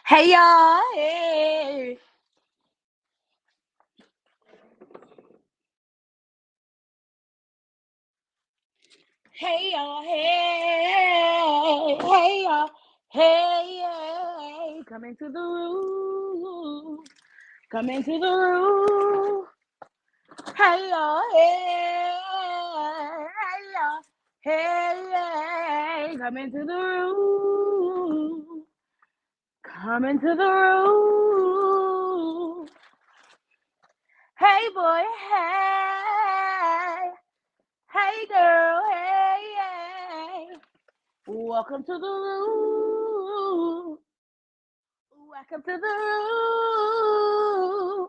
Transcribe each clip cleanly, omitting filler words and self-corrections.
Hey y'all, hey. Hey y'all, hey. Hey y'all, hey. Come into the room. Come into the room. Hey y'all, hey. Hey y'all, hey. Come into the room. Come into the room. Hey boy, hey. Hey girl, hey. Welcome to the room. Welcome to the room.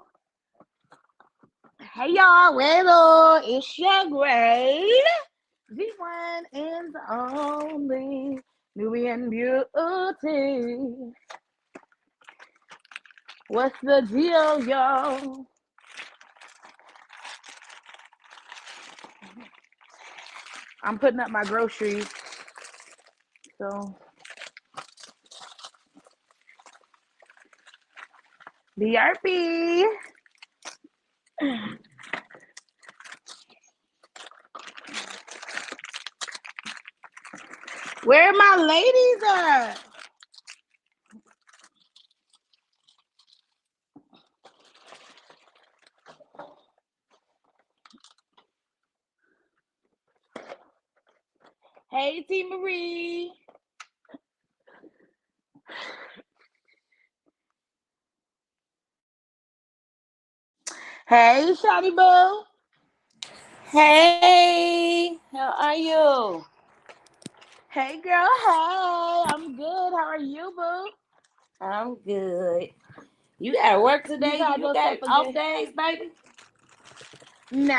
Hey y'all, hello, it's your great the one and only Nubian Beauty. What's the deal, y'all? I'm putting up my groceries, so BRB. Where my ladies at? Hey, T. Marie. Hey, Shawty Boo. Hey, how are you? Hey, girl. Hey, I'm good. How are you, boo? I'm good. You got to work You today? called You got yourself a off good. days, baby? Nah,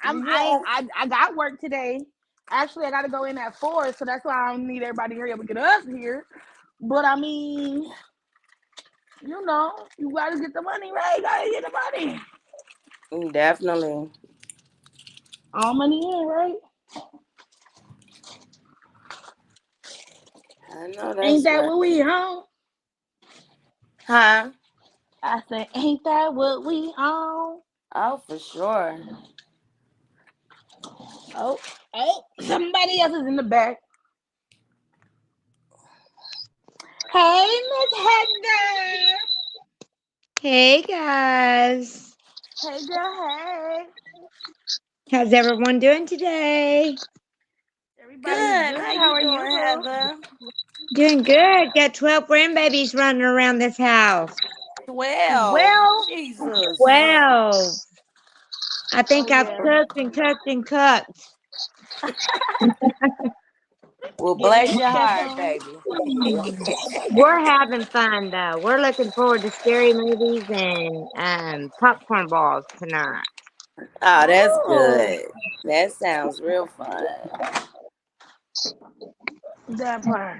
Yes. I got work today. Actually, I got to go in at 4, so that's why I don't need everybody to hurry up and get up here. But I mean, you got to get the money, right? You got to get the money. Definitely. All money in, right? I know Ain't that's that right. what we on? Huh? I said, ain't that what we on? Oh, for sure. Oh, somebody else is in the back. Hey, Miss Heather. Hey guys, Hey, girl. Hey. how's everyone doing today? Everybody's Good. good. How How you are you, doing, boo? Heather? Doing good. Got 12 grandbabies running around this house. 12. Well, Jesus. 12. I oh think I've yeah, cooked and cooked and cooked. Well, getting bless that your check heart, on. baby. We're having fun though. We're looking forward to scary movies and popcorn balls tonight. Oh, that's Ooh, good. That sounds real fun. that part.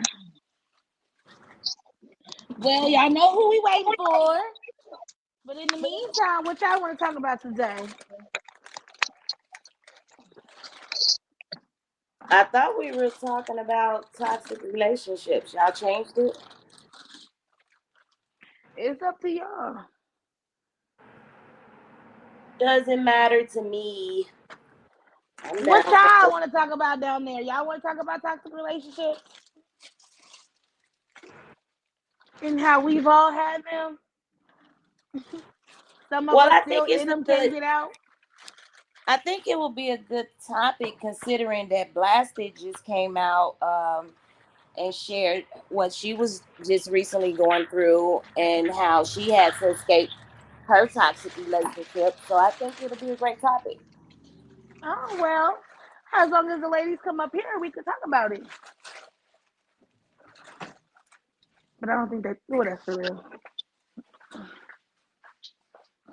Well, y'all know who we waiting for. But in the meantime, what y'all want to talk about today? I thought we were talking about toxic relationships. Y'all changed it? It's up to y'all. Doesn't matter to me. I'm What down for y'all it. want to talk about down there? Y'all want to talk about toxic relationships and how we've all had them? Some of Well, us I still think it's in a them, can't good. get out. I think it will be a good topic considering that Blasted just came out and shared what she was just recently going through and how she had to escape her toxic relationship. So I think it'll be a great topic. Oh well, as long as the ladies come up here, we can talk about it. But I don't think they do that for real.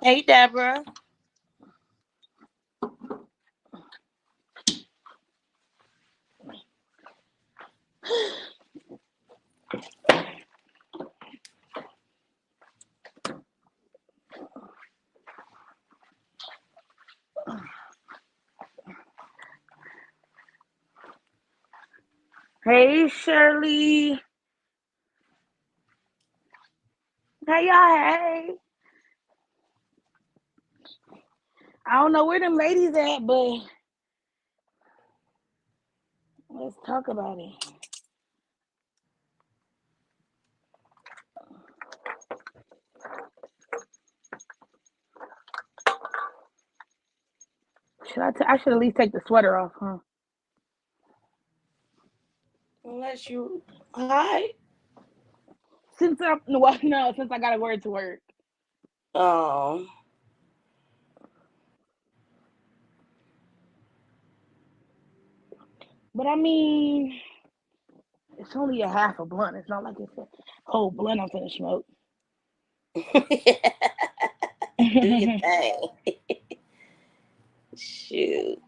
Hey, Deborah. Hey, Shirley. Hey y'all, hey. I don't know where them ladies at, but let's talk about it. I should at least take the sweater off, huh? Unless you hi. Since I'm well, no, since I got to wear it to work. Oh. But I mean, it's only a half a blunt. It's not like it's a whole blunt I'm finna smoke. Do your thing. Shoot.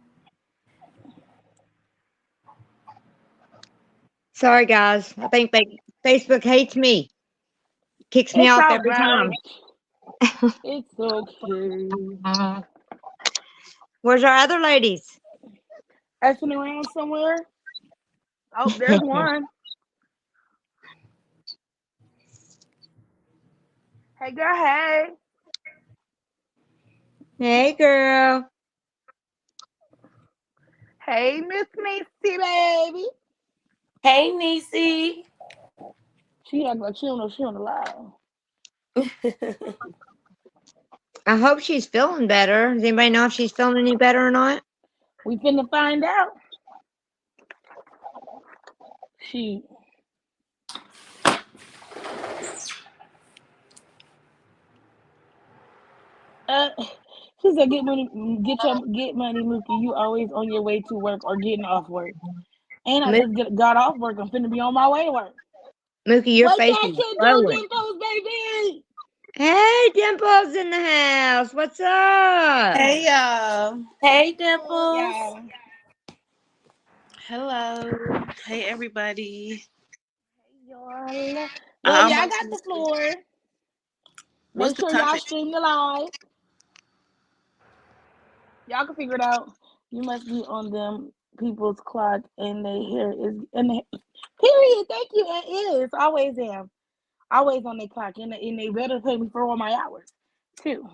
Sorry, guys. I think Facebook hates me. Kicks me It's off all every time. right. It's okay. Where's our other ladies? Effing around somewhere. Oh, there's one. Hey, girl. Hey. Hey, girl. Hey, Miss Macy, baby. Hey, Niecy. She act like she don't know she on the live. I hope she's feeling better. Does anybody know if she's feeling any better or not? We finna find out. She. She said, get money, Mookie. You always on your way to work or getting off work. And I just got off work. I'm finna be on my way to work. Mookie, your What face that is shit do, glowing. Dimples, baby? Hey, Dimples in the house. What's up? Hey y'all. Hey, Oh, Dimples. yeah. Hello. Hey everybody. Hey, y'all. Well, I yeah, I almost got the missed it. floor. What's Make the sure y'all topic? stream the live. Y'all can figure it out. You must be on them people's clock and they hair is and the period. Thank you. It is. Always am. Always on their clock. And they better pay me for all my hours too.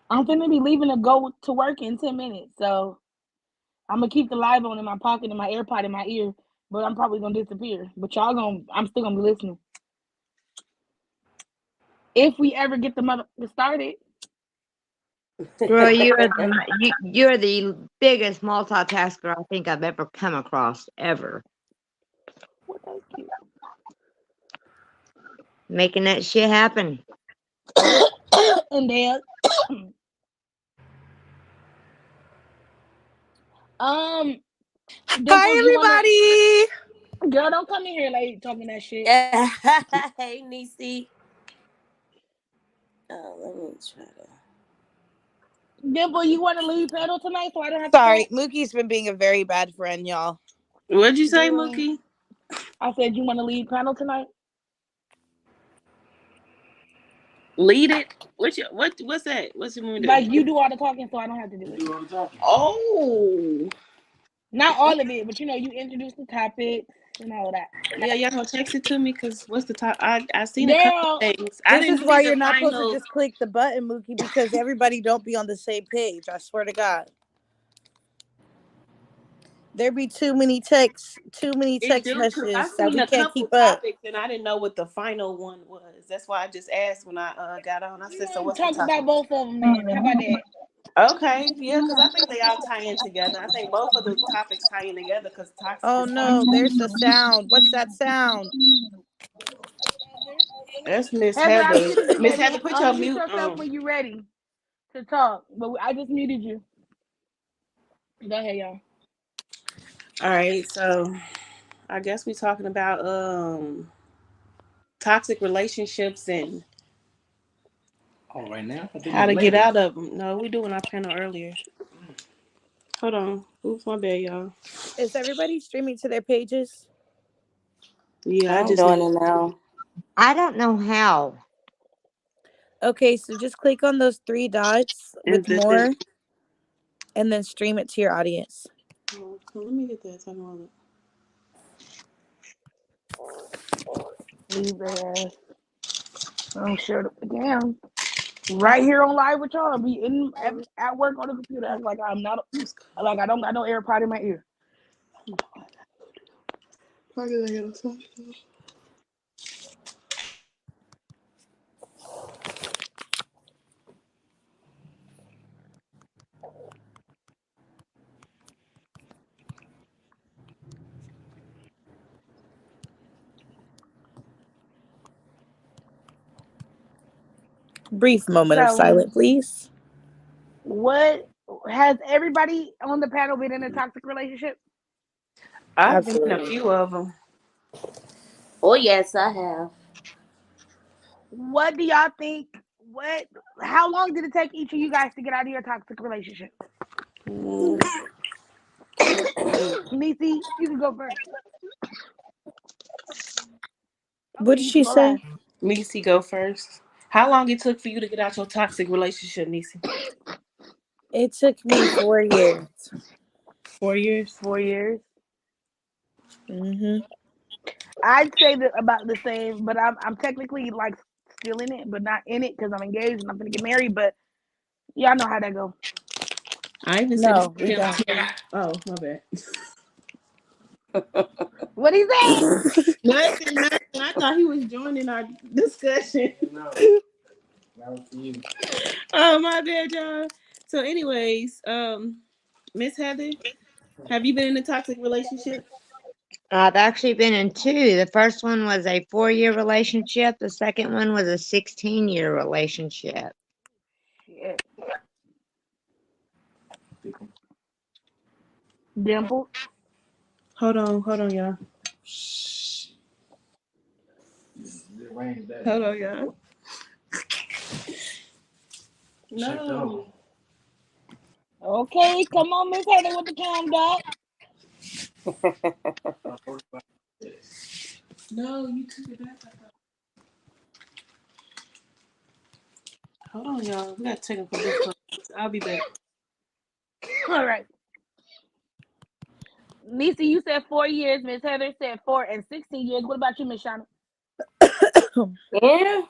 I'm gonna be leaving to go to work in 10 minutes. So I'm gonna keep the live on in my pocket and my AirPod in my ear, but I'm probably gonna disappear. But I'm still gonna be listening. If we ever get the mother started. Girl, you are the biggest multitasker I think I've ever come across, ever. Well, thank you. Making that shit happen. And then um Dimples, you wanna Hi girl, don't come in here late talking that shit. Hey, Niecy. Oh, let me try to. Dimple, you wanna leave panel tonight so I don't have to Sorry, talk? Mookie's been being a very bad friend, y'all. What'd you say, Girl, Mookie? I said you wanna leave panel tonight? Lead it? What's that? What's you want to Like do? you do all the talking so I don't have to do it. Oh. Not all of it, but you introduce the topics and all of that. Yeah, y'all gonna text it to me because what's the top? I seen a couple Girl, things. I This didn't is see why the you're not supposed to final. just click the button, Mookie, because everybody don't be on the same page. I swear to God. There be too many It text do because I messages that seen we a can't couple keep up. topics and I didn't know what the final one was. That's why I just asked when I got on. I we said, "So gonna what's the talk topic?" about both of them then. How about that? Okay, yeah, because I think they all tie in together. I think both of the topics tie in together because toxic Oh is no, toxic. there's the sound. What's that sound? That's Miss Heather, I Heather. muted you, Miss baby. Heather, put your Unmute mute yourself on. when you're ready to talk. But I just muted you. Go ahead, y'all. All right, so I guess we're talking about toxic relationships and how to get out of them. No, we doing our panel earlier. Hold on. Oops, my bad, y'all. Is everybody streaming to their pages? Yeah, I I'm just doing need it now. I don't know how. Okay, so just click on those three dots and with that's it. more and then stream it to your audience. Oh, let me get this. I don't want Leave their ass. I'm sure. Damn. Right here on live with y'all. Be in at work on the computer. Act like I'm not. Like I don't got no AirPod in my ear. Brief moment of So, silence, please. what has everybody on the panel been in a toxic relationship? I've been in a Absolutely. few of them. Oh yes, I have. What do y'all think? What? How long did it take each of you guys to get out of your toxic relationship? Mm, Nisi, you can go first. What Okay, did you can she go say? last. Nisi, go first. How long it took for you to get out your toxic relationship, Nisi? It took me 4 years. 4 years. 4 years. Mm-hmm. I'd say that about the same, but I'm technically like still in it, but not in it because I'm engaged and I'm gonna get married. But y'all know how that go. I even said No, we it. don't. Oh, my bad. What he say? Nothing, nothing. I thought he was joining our discussion. No, that was for you. Oh, my bad, y'all. So, anyways, Miss Heather, have you been in a toxic relationship? I've actually been in two. The first one was a 4-year relationship. The second one was a 16-year relationship. Shit. Dimple. Hold on, y'all. Hold on, y'all. No. Okay, come on, Miss Heather with the calm dog. No, you took it back. Hold on, y'all. We got technical difficulties. I'll be back. All right. Nisa, you said 4 years. Miss Heather said 4 and 16 years. What about you, Miss Shauna? Yeah,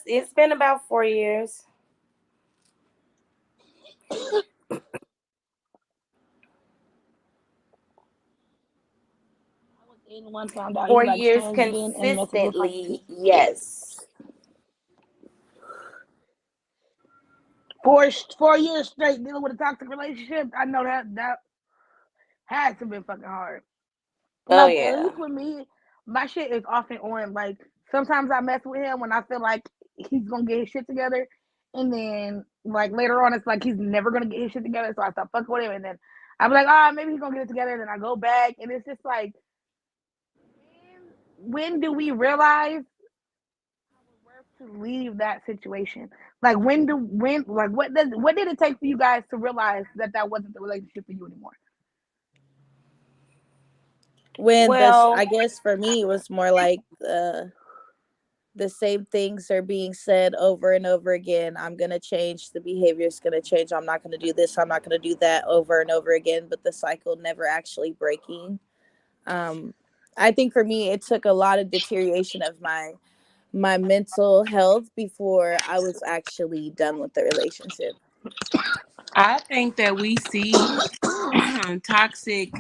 it's been about 4 years. I was in one, found out he Four likes years transgen and messes with like consistently, yes. 4 years straight dealing with a toxic relationship. I know that has to be fucking hard. Oh Like at yeah. least with me, my shit is off and on. Like sometimes I mess with him when I feel like he's gonna get his shit together, and then like later on it's like he's never gonna get his shit together. So I stop fucking with him, and then I'm like, ah, maybe he's gonna get it together. And then I go back, and it's just like, when do we realize to leave that situation? Like what did it take for you guys to realize that that wasn't the relationship for you anymore? When this, Well, I guess for me, it was more like the same things are being said over and over again. I'm going to change. The behavior is going to change. I'm not going to do this. I'm not going to do that over and over again. But the cycle never actually breaking. Um, I think for me, it took a lot of deterioration of my mental health before I was actually done with the relationship. I think that we see toxic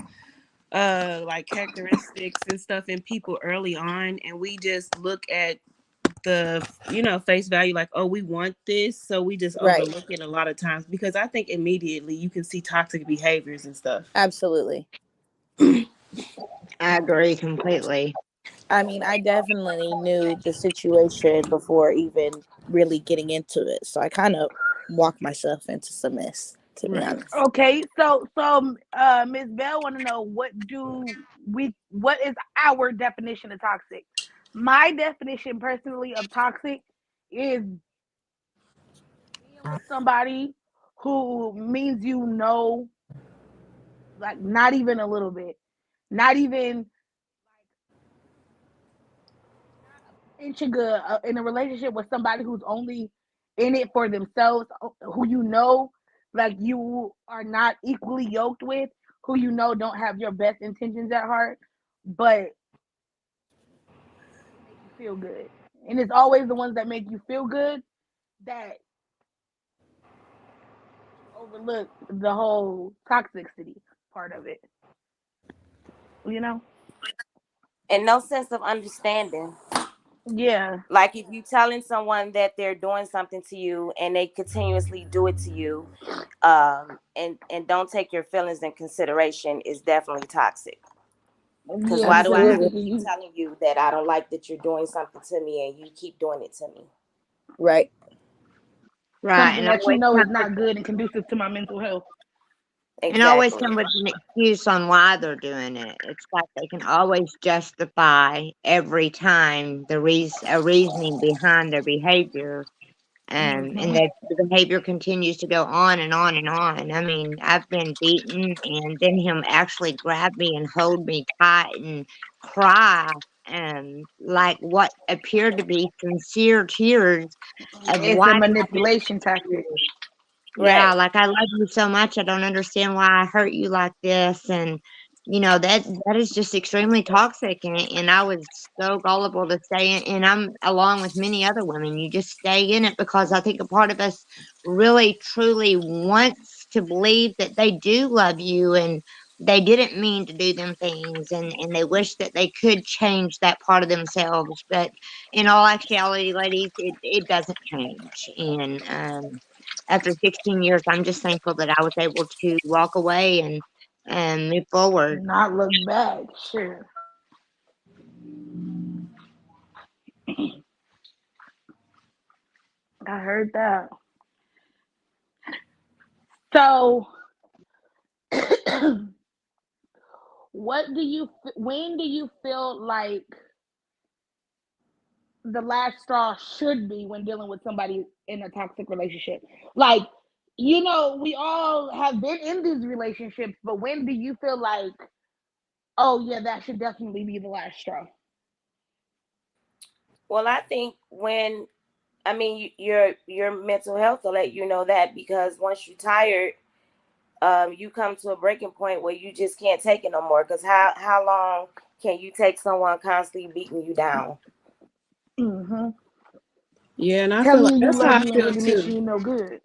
like characteristics and stuff in people early on, and we just look at the face value like, oh, we want this, so we just Right. overlook it a lot of times because I think immediately you can see toxic behaviors and stuff. Absolutely. I agree completely. I mean, I definitely knew the situation before even really getting into it. So I kind of walked myself into some mess, to be Right. honest. Okay, so Ms. Bell want to know what is our definition of toxic? My definition personally of toxic is being with somebody who means like not even a little bit, not even inching in a relationship with somebody who's only in it for themselves, who like you are not equally yoked with, who don't have your best intentions at heart, but feel good. And it's always the ones that make you feel good that overlook the whole toxicity part of it. You know? And no sense of understanding. Yeah. Like if you telling someone that they're doing something to you and they continuously do it to you, and don't take your feelings in consideration, is definitely toxic. Because Yeah, why do I because have Absolutely. to keep you telling you that I don't like that you're doing something to me and you keep doing it to me? Right. Right. something that you know is not good and conducive to my mental health. And always Exactly. come with an excuse on why they're doing it. It's like they can always justify every time a reasoning behind their behavior. And Hmm. that the behavior continues to go on and on and on. I mean, I've been beaten, and then him actually grab me and hold me tight and cry, like what appeared to be sincere tears of It's a why did I do manipulation this to tactic. you? Yeah, Right. like, "I love you so much, I don't understand why I hurt you like this," and, that is just extremely toxic, and I was so gullible to stay in, and I'm along with many other women, you just stay in it because I think a part of us really truly wants to believe that they do love you, and they didn't mean to do them things, and they wish that they could change that part of themselves, but in all actuality, ladies, it doesn't change, and, after 16 years, I'm just thankful that I was able to walk away and move forward. Not look back. Sure. I heard that. So, when do you feel like the last straw should be when dealing with somebody in a toxic relationship? Like, we all have been in these relationships, but when do you feel like, oh yeah, that should definitely be the last straw? Well, I think when I mean your mental health will let you know that, because once you're tired, you come to a breaking point where you just can't take it no more. Because how long can you take someone constantly beating you down? Hmm. Yeah, and I feel like Telling you that's how love I you and feel really wishing too. you no good.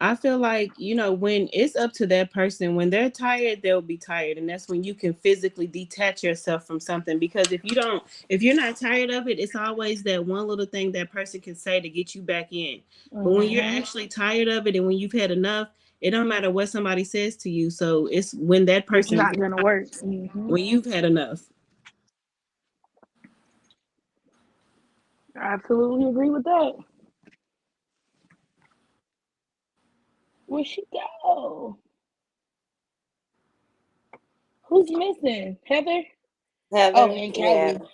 I feel like, when it's up to that person, when they're tired, they'll be tired. And that's when you can physically detach yourself from something. Because if you're not tired of it, it's always that one little thing that person can say to get you back in. But when you're Hmm. actually tired of it and when you've had enough, it don't matter what somebody says to you. So it's when that It's person, not gonna work. Hmm. when you've had enough. I absolutely agree with that. Where'd she go? Who's missing? Heather? Oh, Heather, and yeah. Callie.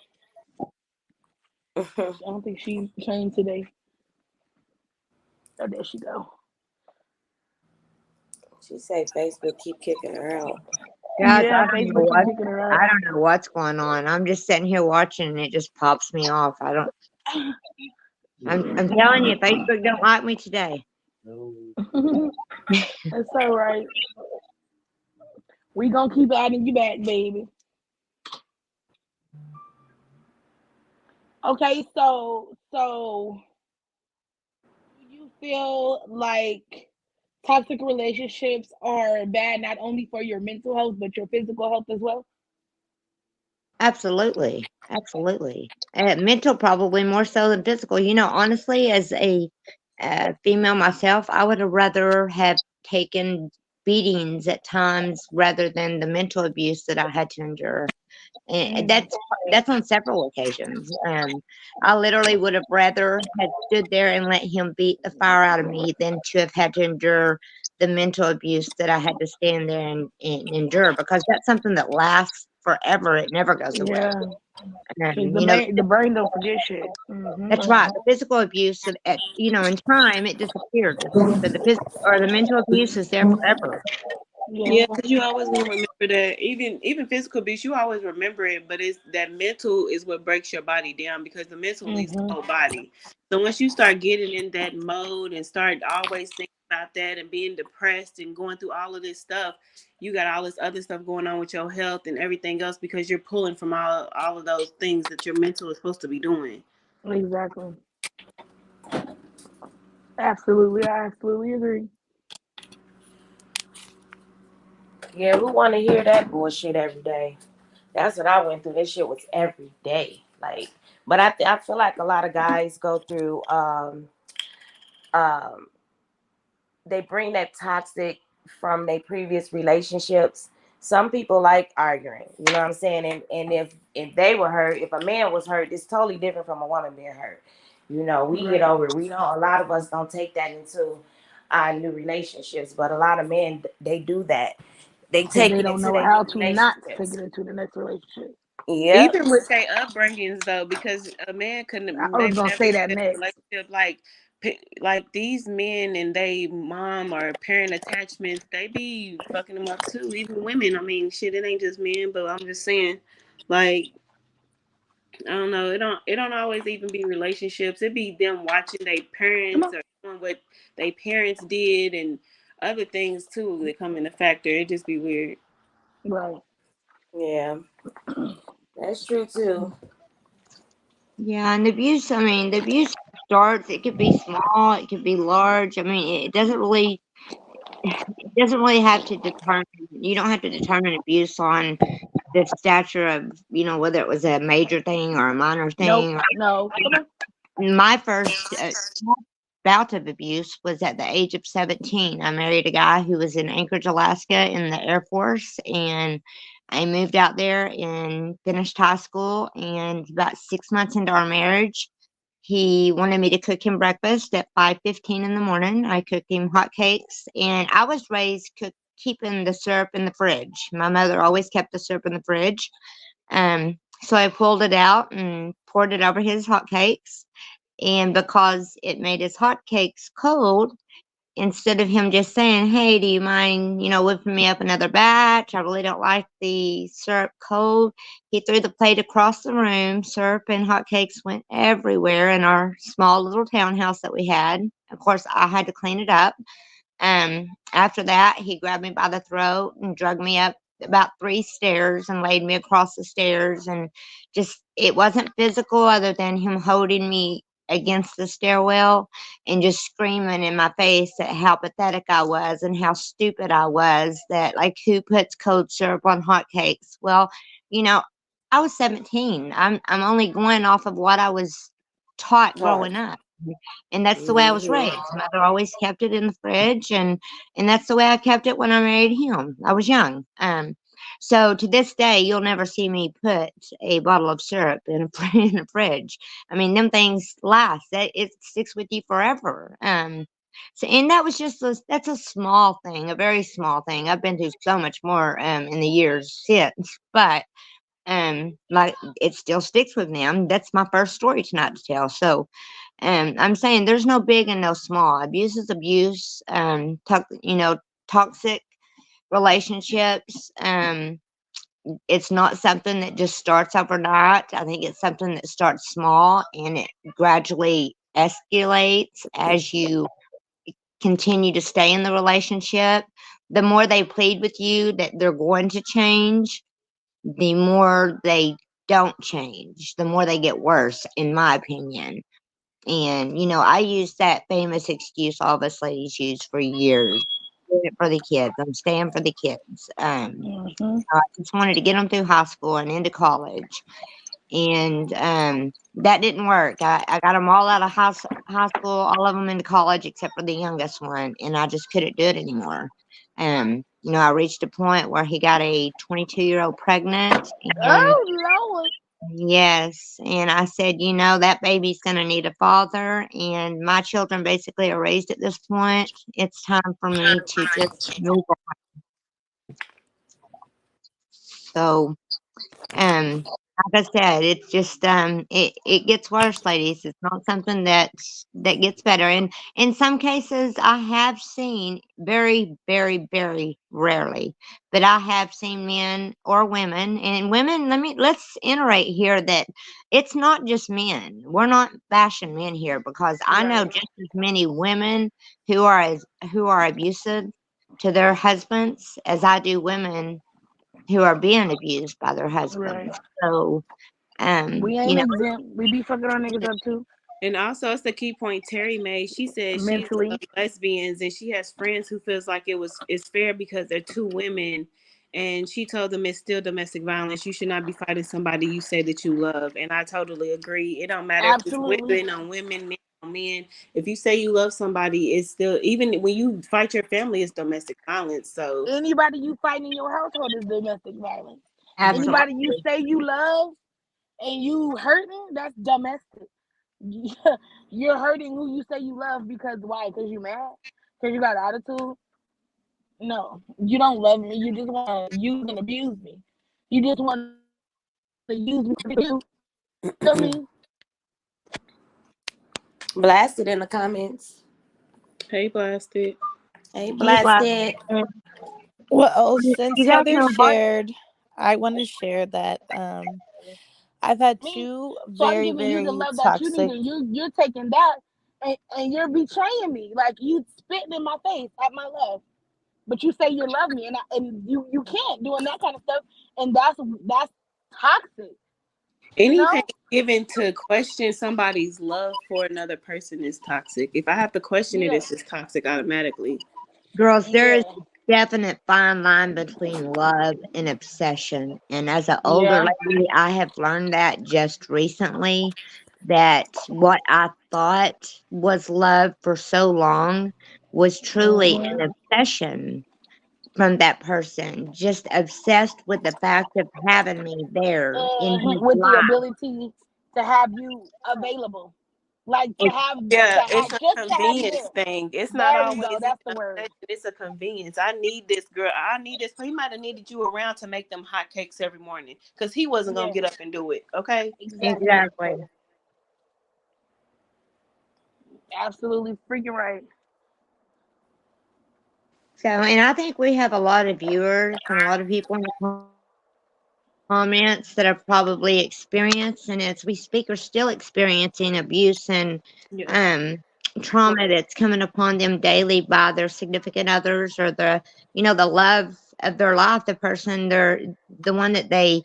I don't think she came today. Oh, there she go. She say Facebook keep kicking her out. Guys, Yeah, Facebook keep kicking her I out. don't know what's going on. I'm just sitting here watching and it just pops me off. I'm telling you, Facebook don't like me today. That's all right. We gonna keep adding you back, baby. Okay, so do you feel like toxic relationships are bad not only for your mental health but your physical health as well? Absolutely. Absolutely. Mental probably more so than physical. Honestly, as a female myself, I would have rather have taken beatings at times rather than the mental abuse that I had to endure. And Mm. that's on several occasions. I literally would have rather had stood there and let him beat the fire out of me than to have had to endure the mental abuse that I had to stand there and endure, because that's something that lasts forever. It never goes away. Yeah, because the You know, brain don't forget shit. Hmm. that's right. The physical abuse, in time, it disappears, but the physical or the mental abuse is there forever. Yeah. Yeah, because you always gonna remember that. Even physical abuse, you always remember it, but it's that mental is what breaks your body down, because the mental leads the Hmm. whole body. So once you start getting in that mode and start always thinking about that and being depressed and going through all of this stuff, you got all this other stuff going on with your health and everything else because you're pulling from all of those things that your mental is supposed to be doing. Exactly. Absolutely. I absolutely agree. Yeah, who want to hear that bullshit every day? That's what I went through. This shit was every day. Like, but I feel like a lot of guys go through um they bring that toxic from their previous relationships. Some people like arguing, you know what I'm saying? And if they were hurt, if a man was hurt, it's totally different from a woman being hurt. You know, we get Right. over it. We don't, a lot of us don't take that into our new relationships, but a lot of men, they do that. They Because take they it don't into know their how new to not take relationships. it into the next relationship. Yep. Even with their upbringings though, because a man could I was maybe gonna never say even that been in a next. relationship like these men and they mom or parent attachments, they be fucking them up too. Even women, I mean, shit, it ain't just men, but I'm just saying, like, I don't know, it don't always even be relationships. It be them watching their Come parents on. or doing what their parents did and other things too that come into factor. It just be weird. Right. Yeah, that's true too. Yeah, and the abuse, I mean, the abuse starts, it could be small, it could be large. I mean, it doesn't really have to determine, you don't have to determine abuse on the stature of, whether it was a major thing or a minor Nope. thing. No. Come on. My first bout of abuse was at the age of 17. I married a guy who was in Anchorage, Alaska in the Air Force, and I moved out there and finished high school. And about 6 months into our marriage, he wanted me to cook him breakfast at 5:15 in the morning. I cooked him hot cakes, and I was raised keeping the syrup in the fridge. My mother always kept the syrup in the fridge. So I pulled it out and poured it over his hot cakes. And because it made his hotcakes cold, instead of him just saying, "Hey, do you mind, whipping me up another batch? I really don't like the syrup cold," he threw the plate across the room. Syrup and hotcakes went everywhere in our small little townhouse that we had. Of course, I had to clean it up. After that, he grabbed me by the throat and dragged me up about 3 stairs and laid me across the stairs. And just, it wasn't physical other than him holding me against the stairwell and just screaming in my face at how pathetic I was and how stupid I was, that, like, who puts cold syrup on hotcakes? Well, you know, I was 17. I'm only going off of what I was taught Hard. growing up. And that's the way I was Hmm. raised. Mother always kept it in the fridge, and that's the way I kept it when I married him. I was young. So to this day, you'll never see me put a bottle of syrup in in a fridge. I mean, them things last. That it sticks with you forever. So, and that was that's a small thing, a very small thing. I've been through so much more in the years since, but like, it still sticks with me. That's my first story tonight to tell. So I'm saying there's no big and no small. Abuse is abuse. Toxic relationships. It's not something that just starts overnight. I think it's something that starts small and it gradually escalates as you continue to stay in the relationship. The more they plead with you that they're going to change, the more they don't change, the more they get worse, in my opinion. And, I used that famous excuse all of us ladies use for years. Doing it for the kids. I'm staying for the kids. Mm-hmm. I just wanted to get them through high school and into college. And that didn't work. I got them all out of high school, all of them into college except for the youngest one. And I just couldn't do it anymore. I reached a point where he got a 22-year-old pregnant. And Oh Lord. yes, and I said, that baby's gonna need a father, and my children basically are raised at this point. It's time for me to just move on. So, um, like I said, it's just it gets worse, ladies. It's not something that gets better. And in some cases I have seen, very, very, very rarely, but I have seen men or women, and women, let's iterate here that it's not just men. We're not bashing men here, because I know Right. just as many women who are abusive to their husbands as I do women who are being abused by their Right. husbands. So, We you ain't know, exempt. We be fucking our niggas up too. And also, it's the key point Terry made. She said she's Mentally. lesbians, and she has friends who feels like it's fair because they're two women, and she told them it's still domestic violence. You should not be fighting somebody you say that you love, and I totally agree. It don't matter if it's Absolutely. women, men on men. If you say you love somebody, it's still, even when you fight your family, it's domestic violence. So Anybody you fight in your household is domestic violence. absolutely. Anybody you say you love and you hurting, that's domestic. You're hurting who you say you love because why? Because you mad? Because you got attitude? No, you don't love me. You just want to use and abuse me. You just want to use me to you. Feel me? Blasted in the comments. hey, blasted. Hey, Hey, Black. blasted. Well, You since guys Heather know what? shared, I want to share that I've had Me. two So I'm very, giving you the very love that you need, toxic. and you're taking that, and you're betraying me. Like you spitting in my face at my love, but you say you love me, and you can't doing that kind of stuff, and that's toxic. You Any pain know? given to question somebody's love for another person is toxic. If I have to question it, Yeah, it's just toxic automatically. Girls, there is yeah, a definite fine line between love and obsession. And as an older yeah. lady, I have learned that just recently, that what I thought was love for so long was truly Hmm. an obsession from that person, just obsessed with the fact of having me there in his With the life. ability to have you available, like to It's have Yeah, it's a just to have you convenience there. thing. It's not There we always go. even That's the a word. obsession. It's a convenience. I need this girl. I need this. He might have needed you around to make them hot cakes every morning because he wasn't gonna Yeah, get up and do it. Okay. exactly. exactly. Absolutely freaking right. So, and I think we have a lot of viewers and a lot of people in the comments that have probably experienced, and as we speak, are still experiencing abuse and Yeah. um, trauma that's coming upon them daily by their significant others, or the love of their life, the person, the one that they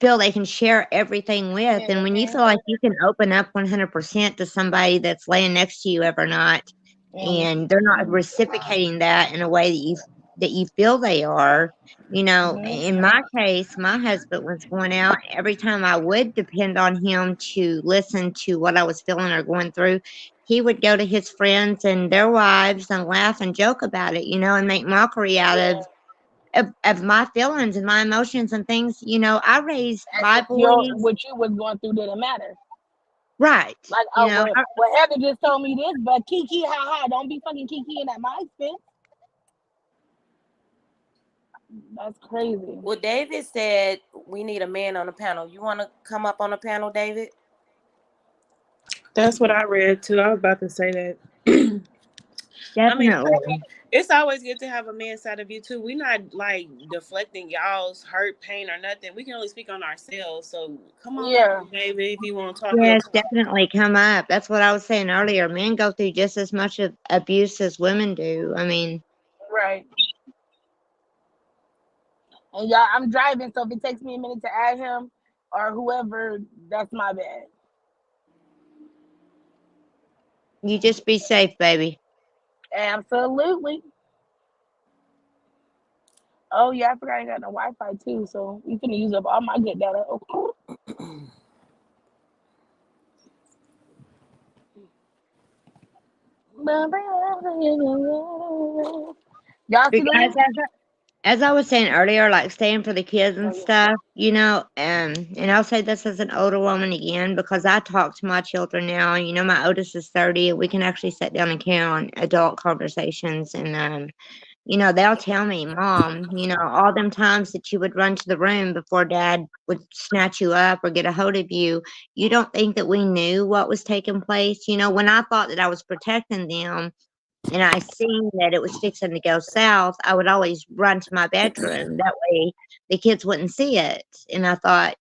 feel they can share everything with. And when you Hmm. feel like you can open up 100% to somebody that's laying next to you every night, Hmm. and they're not reciprocating that in a way that you feel they are, Hmm. in my case, my husband was going out every time I would depend on him to listen to what I was feeling or going through. He would go to his friends and their wives and laugh and joke about it, and make mockery out Yeah. of my feelings and my emotions and things. I raised As my if your boys what you was going through didn't matter. right. Like, You oh know, well, Heather just told me this, but Kiki, ha ha, don't be fucking Kiki at my expense. That's crazy. Well, David said we need a man on the panel. You want to come up on the panel, David? That's what I read too. I was about to say that. I mean, definitely. it's always good to have a man side of you too. We're not like deflecting y'all's hurt, pain, or nothing. We can only speak on ourselves. So come on up, Yeah. David, if you want to talk your Yes, talk. definitely come up. That's what I was saying earlier. Men go through just as much of abuse as women do. I mean, Right. And y'all, I'm driving, so if it takes me a minute to add him or whoever, that's my bad. you just be safe, baby. Absolutely. Oh yeah, I forgot I got no Wi-Fi too, so we finna use up all my good data. Oh. Y'all But see the guys, link? as I was saying earlier, like staying for the kids and Oh yeah. stuff, and I'll say this as an older woman again, because I talk to my children now. My oldest is 30, and we can actually sit down and carry on adult conversations, and they'll tell me, Mom, all them times that you would run to the room before Dad would snatch you up or get a hold of you. You don't think that we knew what was taking place? When I thought that I was protecting them and I seen that it was fixing to go south, I would always run to my bedroom. That way the kids wouldn't see it. And I thought,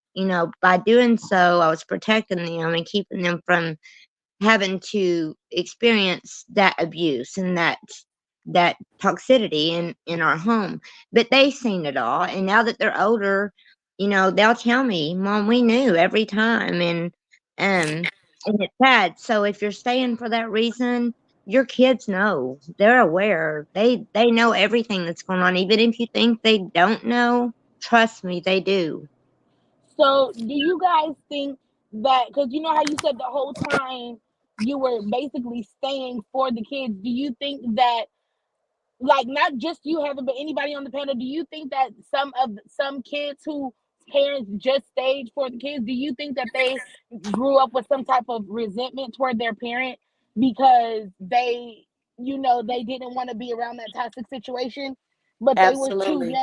by doing so, I was protecting them and keeping them from having to experience that abuse and that toxicity in our home. But they seen it all, and now that they're older, they'll tell me, Mom, we knew every time. And it's sad. So if you're staying for that reason, your kids know, they're aware, they know everything that's going on. Even if you think they don't know, trust me, they do. So, do you guys think that, because you know how you said the whole time you were basically staying for the kids, do you think that, like, not just you, Heather, but anybody on the panel, do you think that some kids who parents just stayed for the kids, do you think that they grew up with some type of resentment toward their parent because they didn't want to be around that toxic situation, but Absolutely.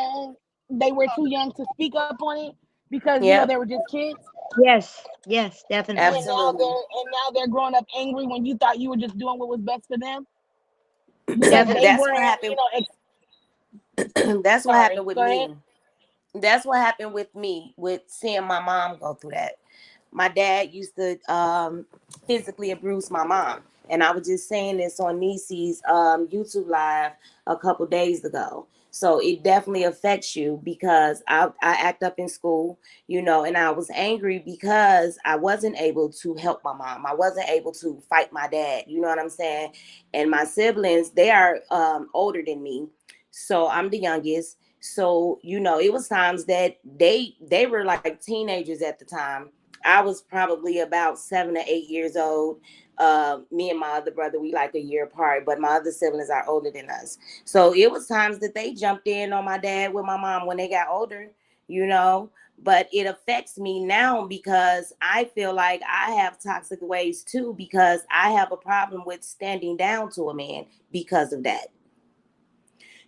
they were too young to speak up on it because they Yep. were just kids, Yes, definitely. Absolutely. and now they're growing up angry when you thought you were just doing what was best for them because they Definitely. That's what weren't, happened. That's what sorry, happened with go ahead. me. That's what happened with me with seeing my mom go through that. My dad used to physically abuse my mom, and I was just saying this on Nisi's YouTube live a couple days ago. So it definitely affects you because I act up in school, and I was angry because I wasn't able to help my mom. I wasn't able to fight my dad. You know what I'm saying? And my siblings, they are older than me, so I'm the youngest. So it was times that they were like teenagers at the time. I was probably about 7 or 8 years old. Me and my other brother, we like a year apart, but my other siblings are older than us. So it was times that they jumped in on my dad with my mom when they got older, you know. But it affects me now because I feel like I have toxic ways too, because I have a problem with standing down to a man because of that.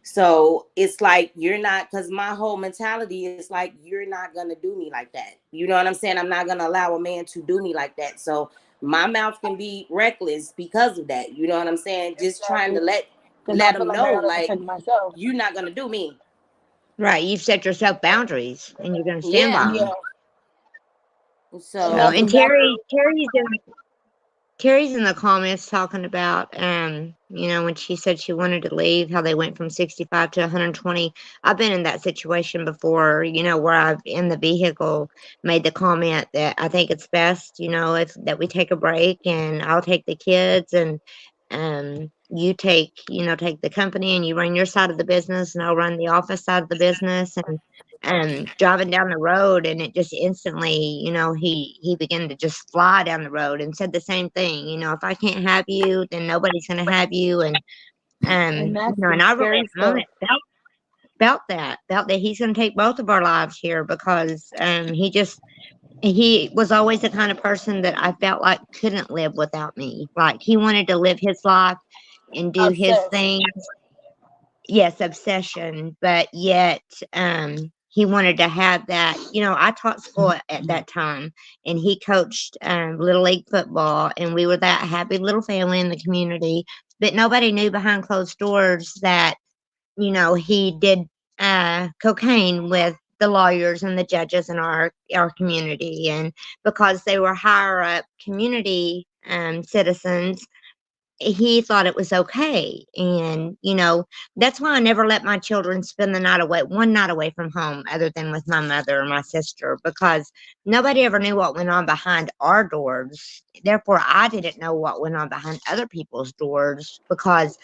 So it's like you're not, because my whole mentality is like, you're not gonna do me like that. You know what I'm saying? I'm not gonna allow a man to do me like that. So my mouth can be reckless because of that. You know what I'm saying? Just trying to Exactly. Because I let feel them like I know, gotta like, protect myself. you're not gonna do me. Right, you've set yourself boundaries, and you're going to stand by Yeah. Yeah, them. and So, that's So and exactly. Terry's in the comments talking about, when she said she wanted to leave, how they went from 65 to 120. I've been in that situation before, where I've in the vehicle made the comment that I think it's best, if that we take a break and I'll take the kids and you take the company and you run your side of the business and I'll run the office side of the business. And driving down the road, and it just instantly, he began to just fly down the road and said the same thing. If I can't have you, then nobody's going to have you. And And that's and some I really scary stuff. about that he's going to take both of our lives here, because he was always the kind of person that I felt like couldn't live without me. Like, he wanted to live his life and do his Obsessed. thing. Yes, obsession, but yet he wanted to have that. I taught school at that time, and he coached little league football, and we were that happy little family in the community. But nobody knew behind closed doors that he did cocaine with the lawyers and the judges in our community. And because they were higher up community citizens, he thought it was okay. And that's why I never let my children spend the night away, one night away from home, other than with my mother or my sister, because nobody ever knew what went on behind our doors. Therefore, I didn't know what went on behind other people's doors, because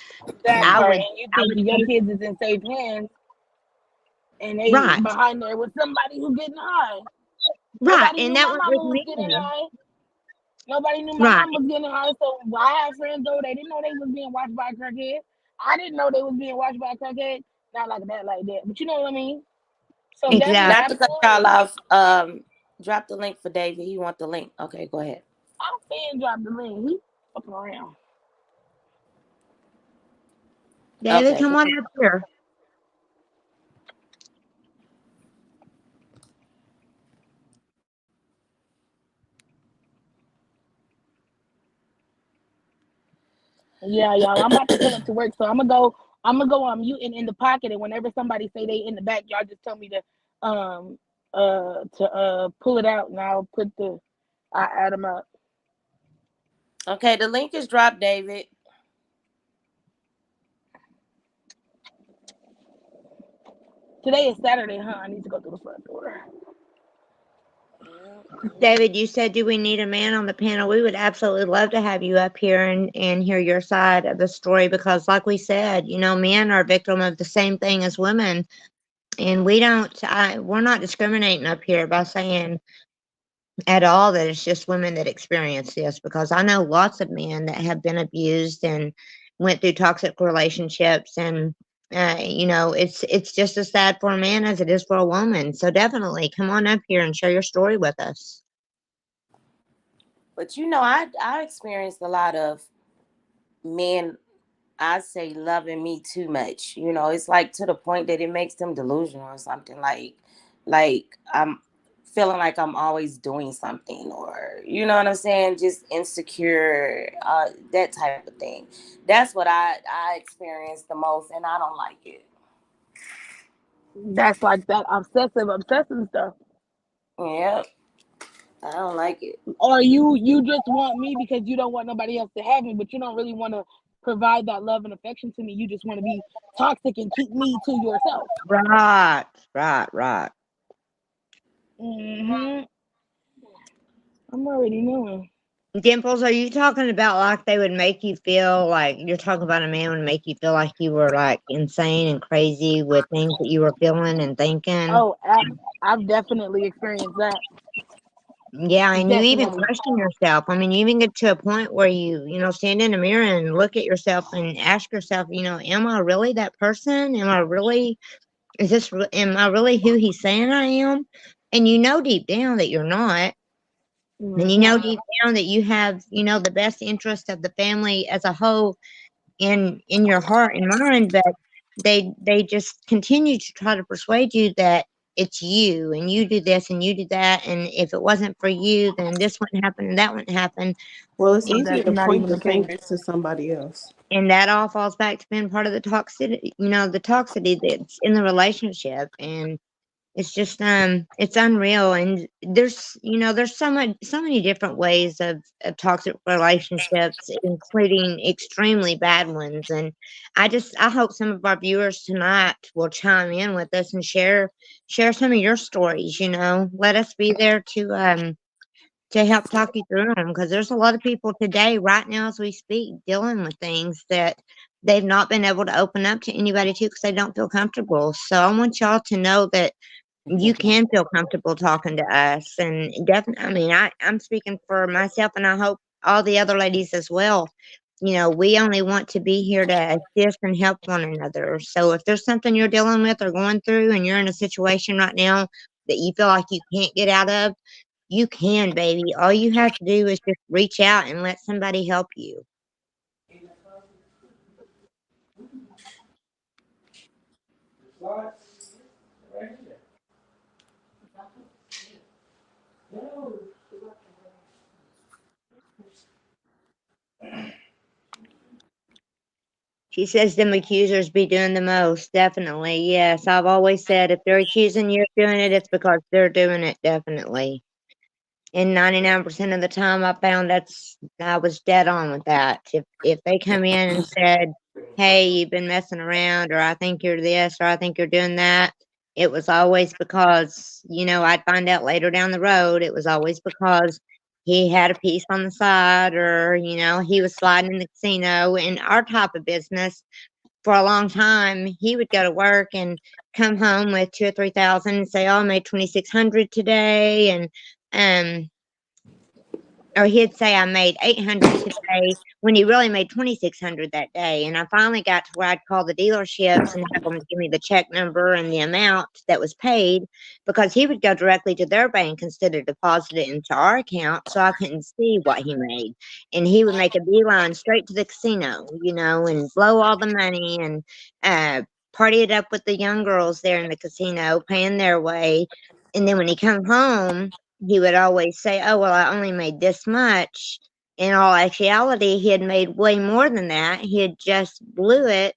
That i part, would and you i think would your take kids is in safe hands, and they right, behind there with somebody who getting high. right, Nobody and knew that my went mama with was getting me. high. Nobody knew my Right, mom was getting high. So I have friends though, they didn't know they was being watched by a crackhead. I didn't know they was being watched by a crackhead. Not like that. But you know what I mean? So definitely, not to exactly. cut y'all absolutely. off, drop the link for David. He want the link. Okay, go ahead. I'm fan drop the link. He fucking around. David, Okay. come on up here. Yeah, y'all. I'm about to pull up to work, so I'm gonna go. I'm gonna go on mute and in the pocket, and whenever somebody say they in the back, y'all just tell me to pull it out, and I'll put the I add them up. Okay, the link is dropped, David. Today is Saturday, huh? I need to go through the front door. David, you said, do we need a man on the panel? We would absolutely love to have you up here and hear your side of the story because, like we said, men are a victim of the same thing as women. And we're not discriminating up here by saying at all that it's just women that experience this because I know lots of men that have been abused and went through toxic relationships and it's just as sad for a man as it is for a woman. So definitely come on up here and share your story with us. But I experienced a lot of men, I say, loving me too much. It's like to the point that it makes them delusional or something. Like I'm feeling like I'm always doing something, or you know what I'm saying, just insecure, that type of thing. That's what I experienced the most, and I don't like it. That's like that obsessive stuff. Yep, I don't like it. Or you just want me because you don't want nobody else to have me, but you don't really want to provide that love and affection to me. You just want to be toxic and keep me to yourself. Right, right. Mhm. I'm already knowing. Dimples, are you talking about like they would make you feel like you're talking about a man would make you feel like you were like insane and crazy with things that you were feeling and thinking? Oh, I've definitely experienced that. Yeah, and you even Definitely. question yourself. I mean, you even get to a point where you stand in the mirror and look at yourself and ask yourself, am I really that person? Am I really who he's saying I am? And you know deep down that you're not. And you Mhm. know deep down that you have, the best interest of the family as a whole in your heart and mind, but they just continue to try to persuade you that it's you and you do this and you do that, and if it wasn't for you then this wouldn't happen and that wouldn't happen. Well, it's But easier that's to not point even the the case. fingers to somebody else. And that all falls back to being part of the toxicity, the toxicity that's in the relationship. And it's just it's unreal. And there's so many different ways of toxic relationships, including extremely bad ones. And I hope some of our viewers tonight will chime in with us and share some of your stories. Let us be there to help talk you through them, because there's a lot of people today, right now as we speak, dealing with things that they've not been able to open up to anybody to because they don't feel comfortable. So I want y'all to know that you can feel comfortable talking to us. And definitely, I mean, I'm speaking for myself, and I hope all the other ladies as well. We only want to be here to assist and help one another. So if there's something you're dealing with or going through and you're in a situation right now that you feel like you can't get out of, you can, baby. All you have to do is just reach out and let somebody help you. She says them accusers be doing the most. Definitely. Yes. I've always said if they're accusing you of doing it, it's because they're doing it. Definitely. And 99% of the time I was dead on with that. If they come in and said, "Hey, you've been messing around," or "I think you're this," or "I think you're doing that," it was always because, I'd find out later down the road, it was always because he had a piece on the side, or, he was sliding in the casino. In our type of business, for a long time, he would go to work and come home with 2 or 3 thousand and say, "Oh, I made 2,600 today," and um or he'd say, "I made 800 today," when he really made 2,600 that day. And I finally got to where I'd call the dealerships and have them give me the check number and the amount that was paid, because he would go directly to their bank instead of deposit it into our account, so I couldn't see what he made. And he would make a beeline straight to the casino, and blow all the money and party it up with the young girls there in the casino, paying their way. And then when he come home, he would always say, "Oh, well, I only made this much." in all actuality, he had made way more than that. He had just blew it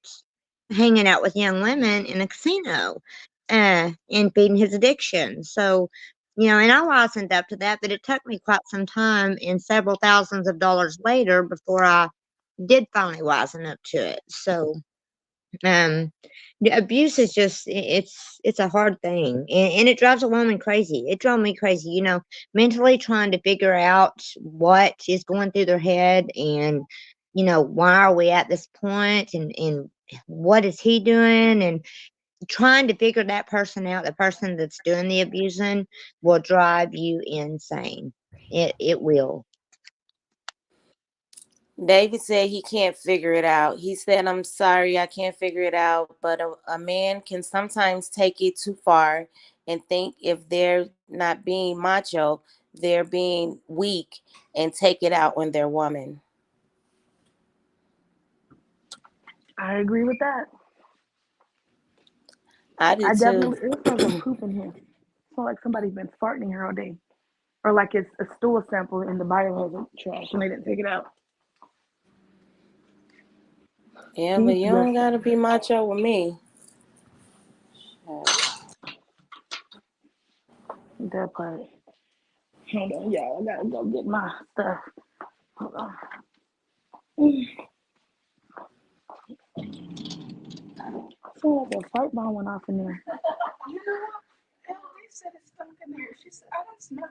hanging out with young women in a casino, and feeding his addiction. So, and I licened up to that, but it took me quite some time and several thousands of dollars later before I did finally wisen up to it. So, um, the abuse is just it's a hard thing, and it drives a woman crazy. It drove me crazy, mentally trying to figure out what is going through their head, and why are we at this point, and what is he doing, and trying to figure that person out. The person that's doing the abusing will drive you insane. It will. David said he can't figure it out. He said, I'm sorry, I can't figure it out. But a man can sometimes take it too far and think if they're not being macho, they're being weak and take it out on their woman. I agree with that. I do I too. definitely. It smells like poop in here. It smells like somebody's been farting in here all day, or like it's a stool sample in the biohazard trash and they didn't take it out. Yeah, but you don't Disgusting. gotta be macho with me. That part. Hold on, y'all. I gotta go get my stuff. Hold on. Sound like a fart bomb went off in there. You know what? Emily said it stunk in there. She said, I don't smell it.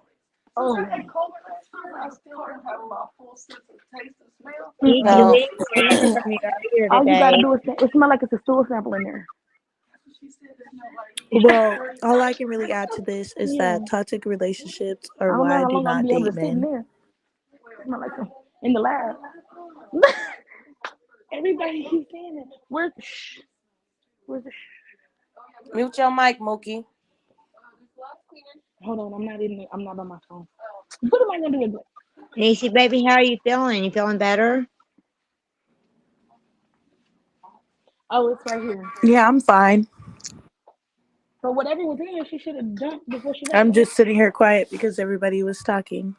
Oh. Since I had COVID last year, I still don't have my full sense of taste and smell. You Mm-mm. didn't Oh, hear from me earlier All you gotta today. do is it smells like it's a stool sample in there. She said it smelled like Well, dirty all I socks. can really add to this is Yeah. that toxic relationships I are don't know why I how do long I'm gonna not be able date to sit in men. there. It smell like some in the lab. Everybody keeps saying it. Where's the shh? Where's the shh? mute your mic, Mookie. Hold on, I'm not in. I'm not on my phone. What am I gonna do with it? Niecy, baby, how are you feeling? You feeling better? Oh, it's right here. Yeah, I'm fine. So whatever was in here, she should have dumped before she left, I'm right? just sitting here quiet because everybody was talking.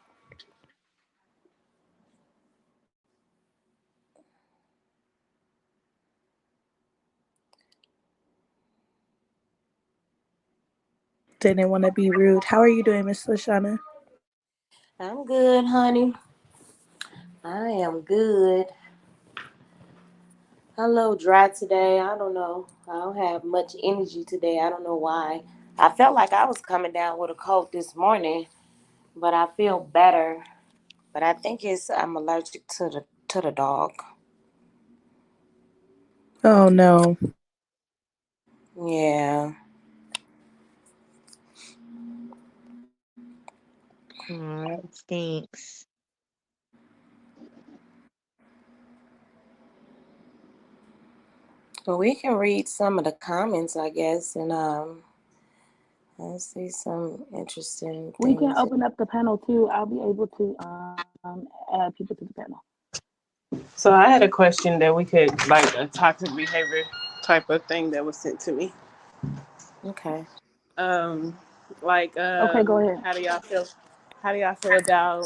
Didn't want to be rude. How are you doing, Miss Lashana? I'm good, honey. I am good. I'm a little dry today. I don't know. I don't have much energy today. I don't know why. I felt like I was coming down with a cold this morning, but I feel better. But I think it's I'm allergic to the dog. Oh no. Yeah. Oh, that stinks. Well, we can read some of the comments, I guess, and let's see some interesting We can things. open up the panel too. I'll be able to add people to the panel. So I had a question that we could like a toxic behavior type of thing that was sent to me. Okay. Um, like Okay, go ahead. how do y'all feel? How do y'all feel about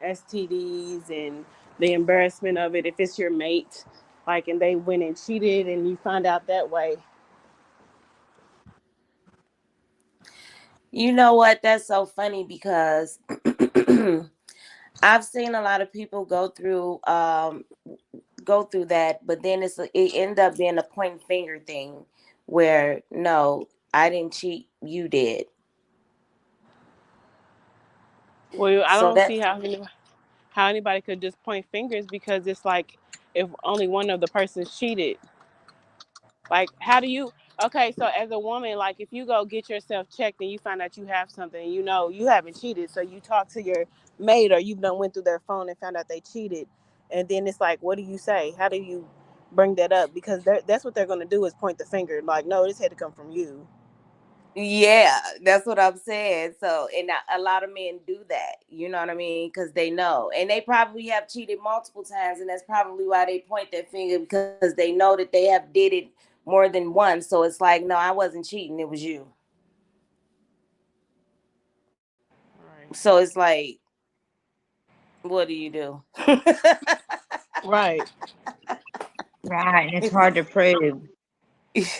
STDs and the embarrassment of it if it's your mate, like, and they went and cheated and you find out that way? You know what? That's so funny because I've seen a lot of people go through that, but then it ended up being a point finger thing where no, I didn't cheat, you did. Well, I So don't that see how anybody could just point fingers because it's like if only one of the persons cheated. Like, how do you? Okay, so as a woman, like if you go get yourself checked and you find out you have something, you know you haven't cheated, so you talk to your mate or you've done went through their phone and found out they cheated, and then it's like, what do you say? How do you bring that up? Because that's what they're gonna do is point the finger. Like, no, this had to come from you. yeah, that's what I'm saying. So and a lot of men do that, you know what I mean, because they know, and they probably have cheated multiple times, and that's probably why they point their finger because they know that they have did it more than once. So it's like, no, I wasn't cheating, it was you. Right. So it's like what do you do? Right. Right, and it's hard to prove.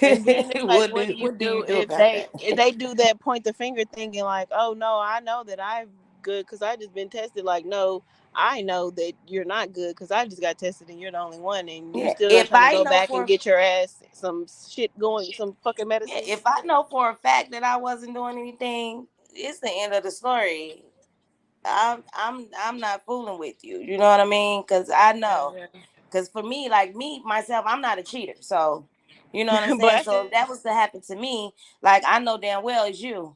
And then it's like, What do you do do about that? if they do that point the finger thing and like, oh no, I know that I'm good because I just been tested. Like, no, I know that you're not good because I just got tested and you're the only one, and you Yeah, still not if trying to I go know back and for get your ass some shit going, some fucking yeah, medicine. if I know for a fact that I wasn't doing anything, it's the end of the story. I'm not fooling with you. You know what I mean? Because I know. Because for me, like me myself, I'm not a cheater. So, you know what I'm But saying. So if that was to happen to me, like I know damn well it's you.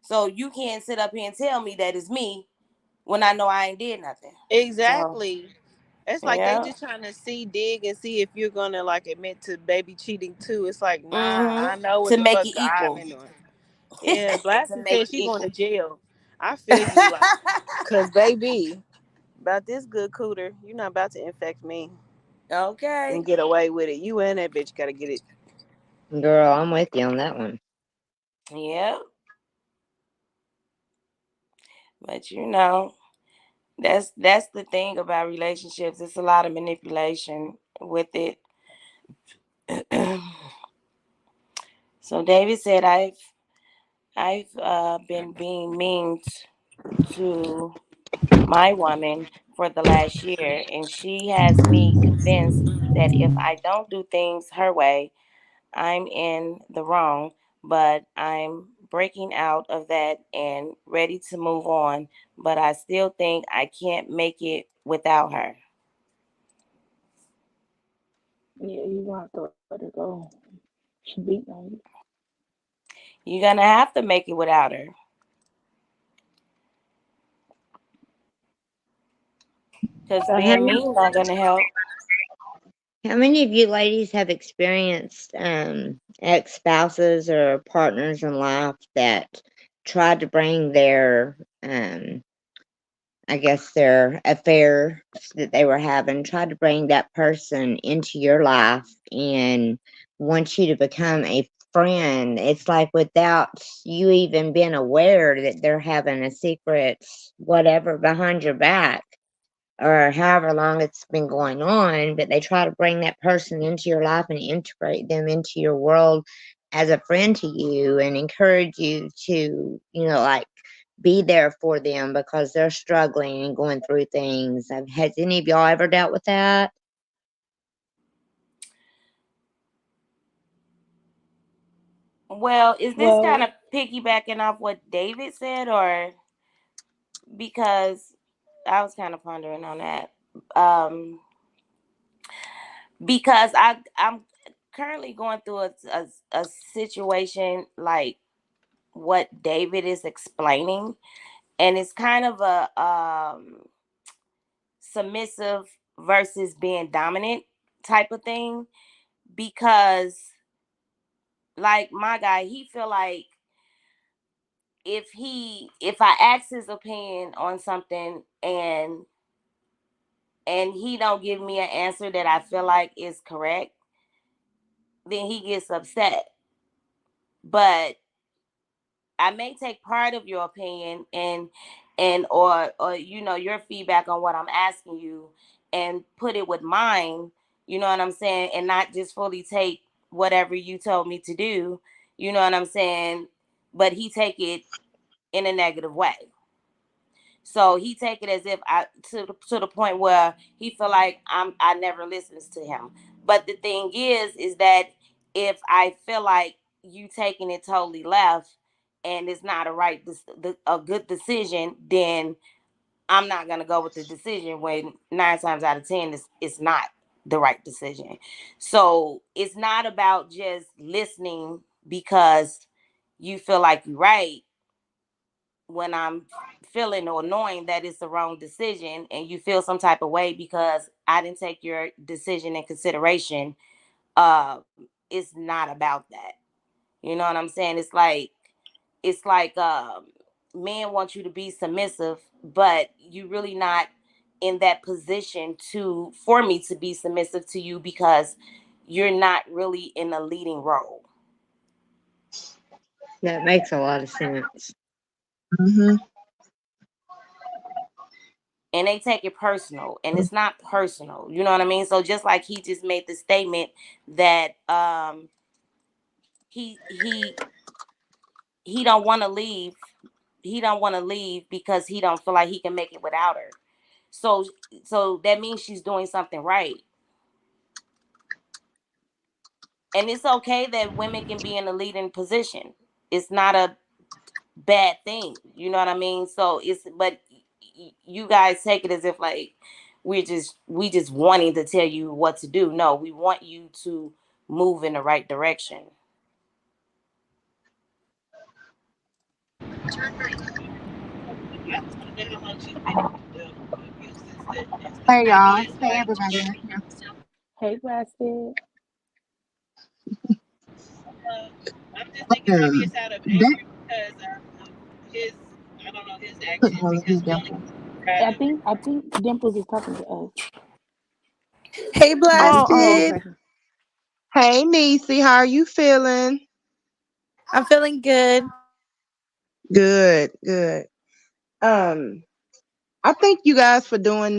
So you can't sit up here and tell me that it's me when I know I ain't did nothing. So exactly. It's like they yeah. just trying to dig and see if you're gonna like admit to baby cheating too. It's like, nah, Mm-hmm. I know what To the make fuck it I've equal. been doing. Yeah, To Blasty make said it she going to equal. jail. I feel you, like, cause baby, about this good cooter, you not about to infect me Okay. and get away with it. You and that bitch gotta get it. Girl, I'm with you on that one. Yeah. But that's the thing about relationships. It's a lot of manipulation with it. So David said, I've been being mean to my woman for the last year, and she has me convinced that if I don't do things her way, I'm in the wrong. But I'm breaking out of that and ready to move on. But I still think I can't make it without her. Yeah, you gonna have to let her go. She beating on you. You're gonna have to make it without her, because So being mean not gonna help. how many of you ladies have experienced ex spouses or partners in life that tried to bring their I guess their affair that they were having, tried to bring that person into your life and want you to become a friend? It's like without you even being aware that they're having a secret whatever behind your back or however long it's been going on, but they try to bring that person into your life and integrate them into your world as a friend to you and encourage you to, like be there for them because they're struggling and going through things. Has any of y'all ever dealt with that? Well, is this kind Well, of piggybacking off what David said, or because I was kind of pondering on that? Because I'm currently going through a situation like what David is explaining, and it's kind of a submissive versus being dominant type of thing. Because like my guy, he feel like if I ask his opinion on something and he don't give me an answer that I feel like is correct, then he gets upset. But I may take part of your opinion and or your feedback on what I'm asking you and put it with mine, you know what I'm saying, and not just fully take whatever you told me to do, you know what I'm saying, but he take it in a negative way. So he take it as if I to the point where he feel like I never listens to him. But the thing is that if I feel like you taking it totally left and it's not a good decision, then I'm not gonna go with the decision when 9 times out of 10 it's not the right decision. So it's not about just listening because you feel like you're right when I'm feeling or knowing that it's the wrong decision and you feel some type of way because I didn't take your decision in consideration. It's not about that. You know what I'm saying? It's like men want you to be submissive, but you really not in that position to for me to be submissive to you because you're not really in a leading role. That makes a lot of sense. hmm and they take it personal, and it's not personal. You know what I mean? So just like he just made the statement that he he don't want to leave. He don't want to leave because he don't feel like he can make it without her. So so that means she's doing something right. And it's okay that women can be in a leading position. It's not a bad thing. You know what I mean? So it's but you guys take it as if like we just wanting to tell you what to do. No, we want you to move in the right direction. Hey y'all. Hey everybody. Hey, Blasted. I'm just thinking maybe it's out of That anger because of his, I don't know, his couldn't actions hardly hear because we only Dimple. proud of it. I think Dimples is talking to us. Hey, Oh, oh, Blasted. okay. Hey Niecy, how are you feeling? I'm feeling good. Good, good. Um, I thank you guys for doing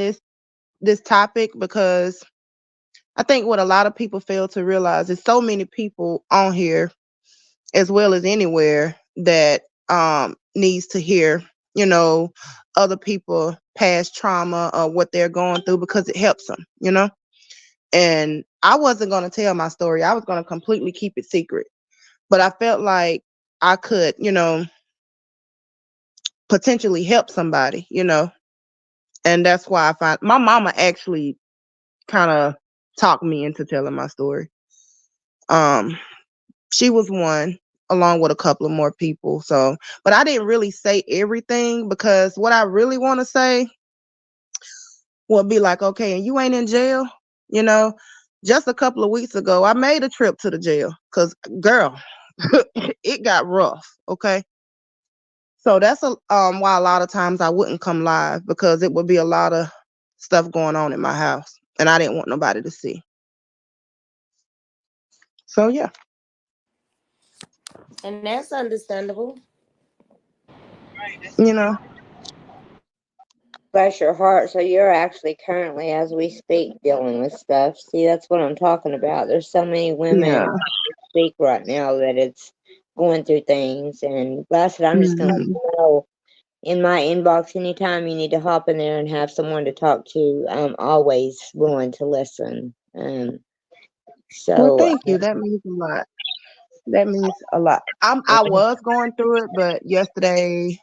this topic because I think what a lot of people fail to realize is so many people on here as well as anywhere that needs to hear, you know, other people past trauma or what they're going through because it helps them, you know. And I wasn't going to tell my story. I was going to completely keep it secret. But I felt like I could, you know, potentially help somebody, you know. And that's why I find my mama actually kind of talked me into telling my story. Um, she was one along with a couple of more people. So, but I didn't really say everything because what I really want to say would be like, okay, and you ain't in jail, you know. Just a couple of weeks ago, I made a trip to the jail because, girl, it got rough. Okay, so that's why a lot of times I wouldn't come live because it would be a lot of stuff going on in my house, and I didn't want nobody to see. So yeah, And that's understandable. Right, that's you know, Bless your heart. So you're actually currently, as we speak, dealing with stuff. See, that's what I'm talking about. There's so many women yeah. speak right now that it's going through things. And Blessed, I'm just gonna let Mhm. you know in my inbox anytime you need to hop in there and have someone to talk to. I'm always willing to listen. Well, So thank you. That means a lot. That means a lot. I was going through it, but yesterday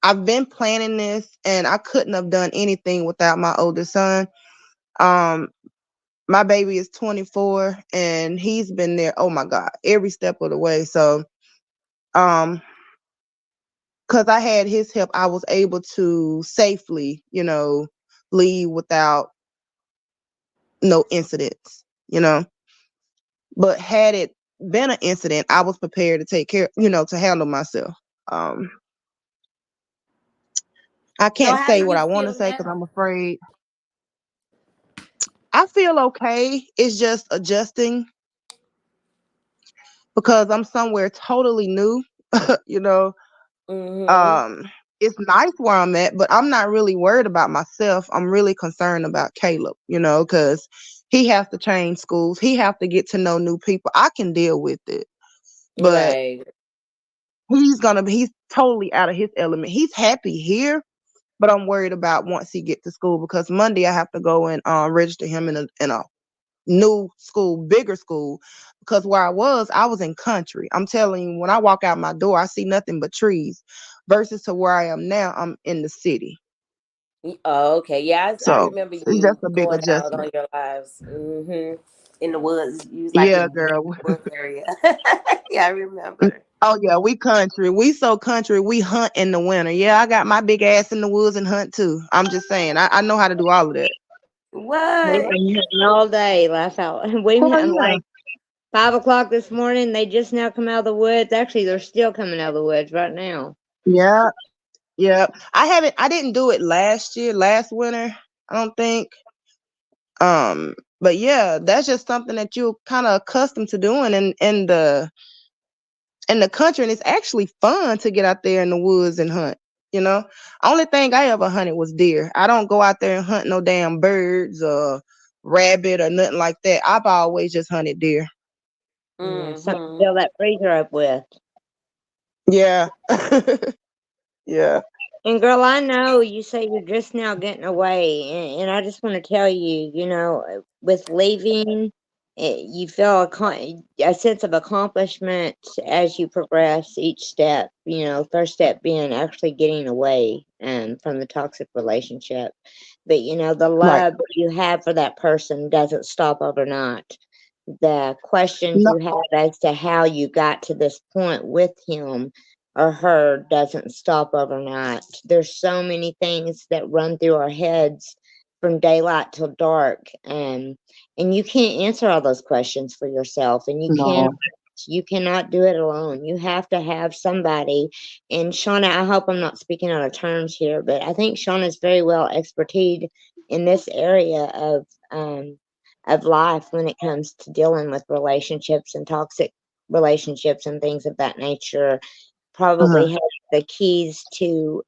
I've been planning this and I couldn't have done anything without my oldest son. Um my baby is 24 and he's been there, oh my God, every step of the way. So um cuz I had his help, I was able to safely, you know, leave without no incidents, you know. But had it been an incident, I was prepared to take care, you know, to handle myself. Um I So can't how do say what you I want to feel say because now? I'm afraid. I feel okay. It's just adjusting because I'm somewhere totally new. You know, Mm-hmm. um, it's nice where I'm at, but I'm not really worried about myself. I'm really concerned about Caleb. You know, because he has to change schools. He have to get to know new people. I can deal with it, but Right. he's totally out of his element. He's happy here, but I'm worried about once he get to school because Monday I have to go and register him in a new school, bigger school, because where I was in country. I'm telling you, when I walk out my door, I see nothing but trees, versus to where I am now, I'm in the city. Oh, okay. Yeah, I So remember it's just you a big going out adjustment. on your lives. In the woods. You was like Yeah, in the girl. woods area. Yeah, I remember. Oh yeah, we country. We so country. We hunt in the winter. Yeah, I got my big ass in the woods and hunt too. I'm just saying, I know how to do all of that. we've What? been hitting all day. Laugh out. Oh I'm yeah. like 5 o'clock this morning. They just now come out of the woods. Actually, they're still coming out of the woods right now. Yeah. Yeah. I didn't do it last winter, I don't think. But yeah, that's just something that you're kind of accustomed to doing in the country, and it's actually fun to get out there in the woods and hunt. you know. Only thing I ever hunted was deer. I don't go out there and hunt no damn birds or rabbit or nothing like that. I've always just hunted deer. Yeah, something to Mm-hmm. fill that freezer up with. Yeah. Yeah. And girl, I know you say you're just now getting away, and I just want to tell you, with leaving, you feel a sense of accomplishment as you progress each step. First step being actually getting away from the toxic relationship. But the Right. love you have for that person doesn't stop overnight. The questions No. you have as to how you got to this point with him or her doesn't stop overnight. There's so many things that run through our heads from daylight till dark, and you can't answer all those questions for yourself, and No. you cannot do it alone. You have to have somebody. And Shauna, I hope I'm not speaking out of terms here, but I think Shauna's very well expertise in this area of life when it comes to dealing with relationships and toxic relationships and things of that nature. Probably Uh-huh. has the keys to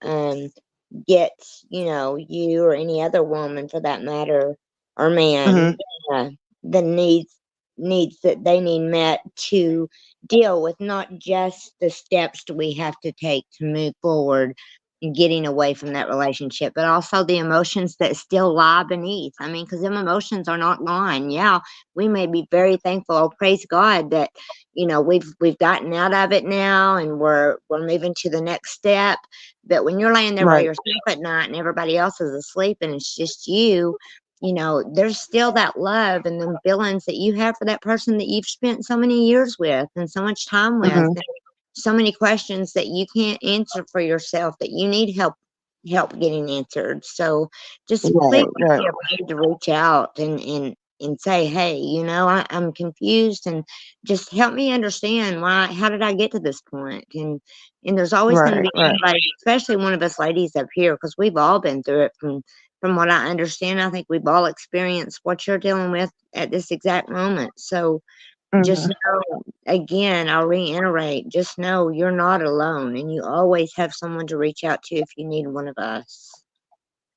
get you or any other woman for that matter, or Uh-huh. man, uh, the needs that they need met to deal with not just the steps that we have to take to move forward and getting away from that relationship, but also the emotions that still lie beneath. I mean, because them emotions are not gone. Yeah, we may be very thankful. Oh, praise God that we've gotten out of it now, and we're moving to the next step. But when you're laying there by Right. yourself at night and everybody else is asleep and it's just you, there's still that love and the feelings that you have for that person that you've spent so many years with and so much time with, Uh-huh. and so many questions that you can't answer for yourself that you need help getting answered. So just please Right. don't Right. be afraid to reach out and say, hey, I'm confused, and just help me understand how did I get to this point? And there's always going to Right. be Right. somebody, especially one of us ladies up here, because we've all been through it. From what I understand, I think we've all experienced what you're dealing with at this exact moment. So just Uh-huh. know, again, I'll reiterate, just know you're not alone, and you always have someone to reach out to if you need one of us.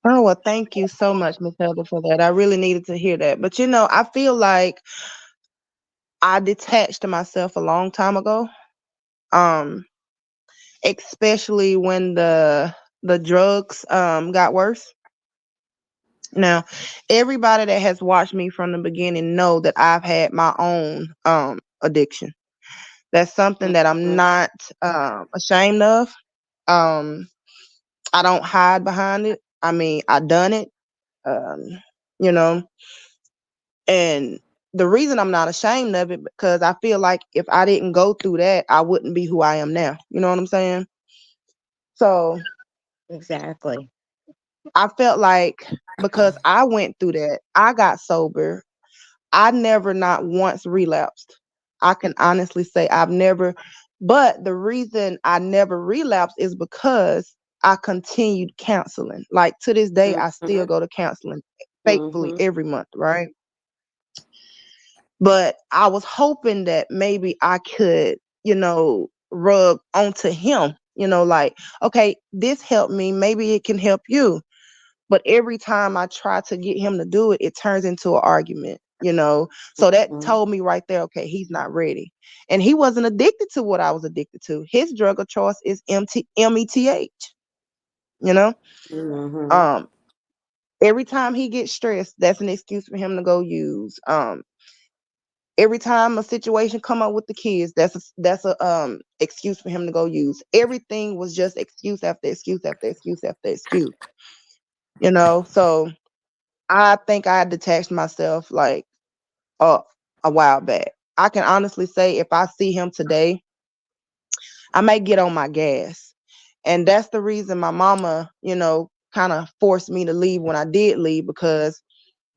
Oh, well, thank you so much, Miss Heather, for that. I really needed to hear that. But I feel like I detached myself a long time ago. Um, especially when the drugs got worse. Now, everybody that has watched me from the beginning know that I've had my own addiction. That's something that I'm Mm-hmm. not ashamed of. Um, I don't hide behind it. I mean, I done it. Um, you know, and the reason I'm not ashamed of it because I feel like if I didn't go through that, I wouldn't be who I am now. You know what I'm saying? So Exactly. I felt like because I went through that, I got sober. I never not once relapsed. I can honestly say I've never, but the reason I never relapsed is because I continued counseling. Like to this day, I still go to counseling faithfully Mm-hmm. every month, right? But I was hoping that maybe I could, rub onto him, like, okay, this helped me. Maybe it can help you. But every time I try to get him to do it, it turns into an argument. So that Mm-hmm. told me right there, okay, he's not ready. And he wasn't addicted to what I was addicted to. His drug of choice is METH, you know? Mm-hmm. Um, every time he gets stressed, that's an excuse for him to go use. Every time a situation come up with the kids, that's a excuse for him to go use. Everything was just excuse after excuse after excuse after excuse. So I think I detached myself like uh, a while back. I can honestly say if I see him today, I may get on my gas. And that's the reason my mama, kind of forced me to leave when I did leave because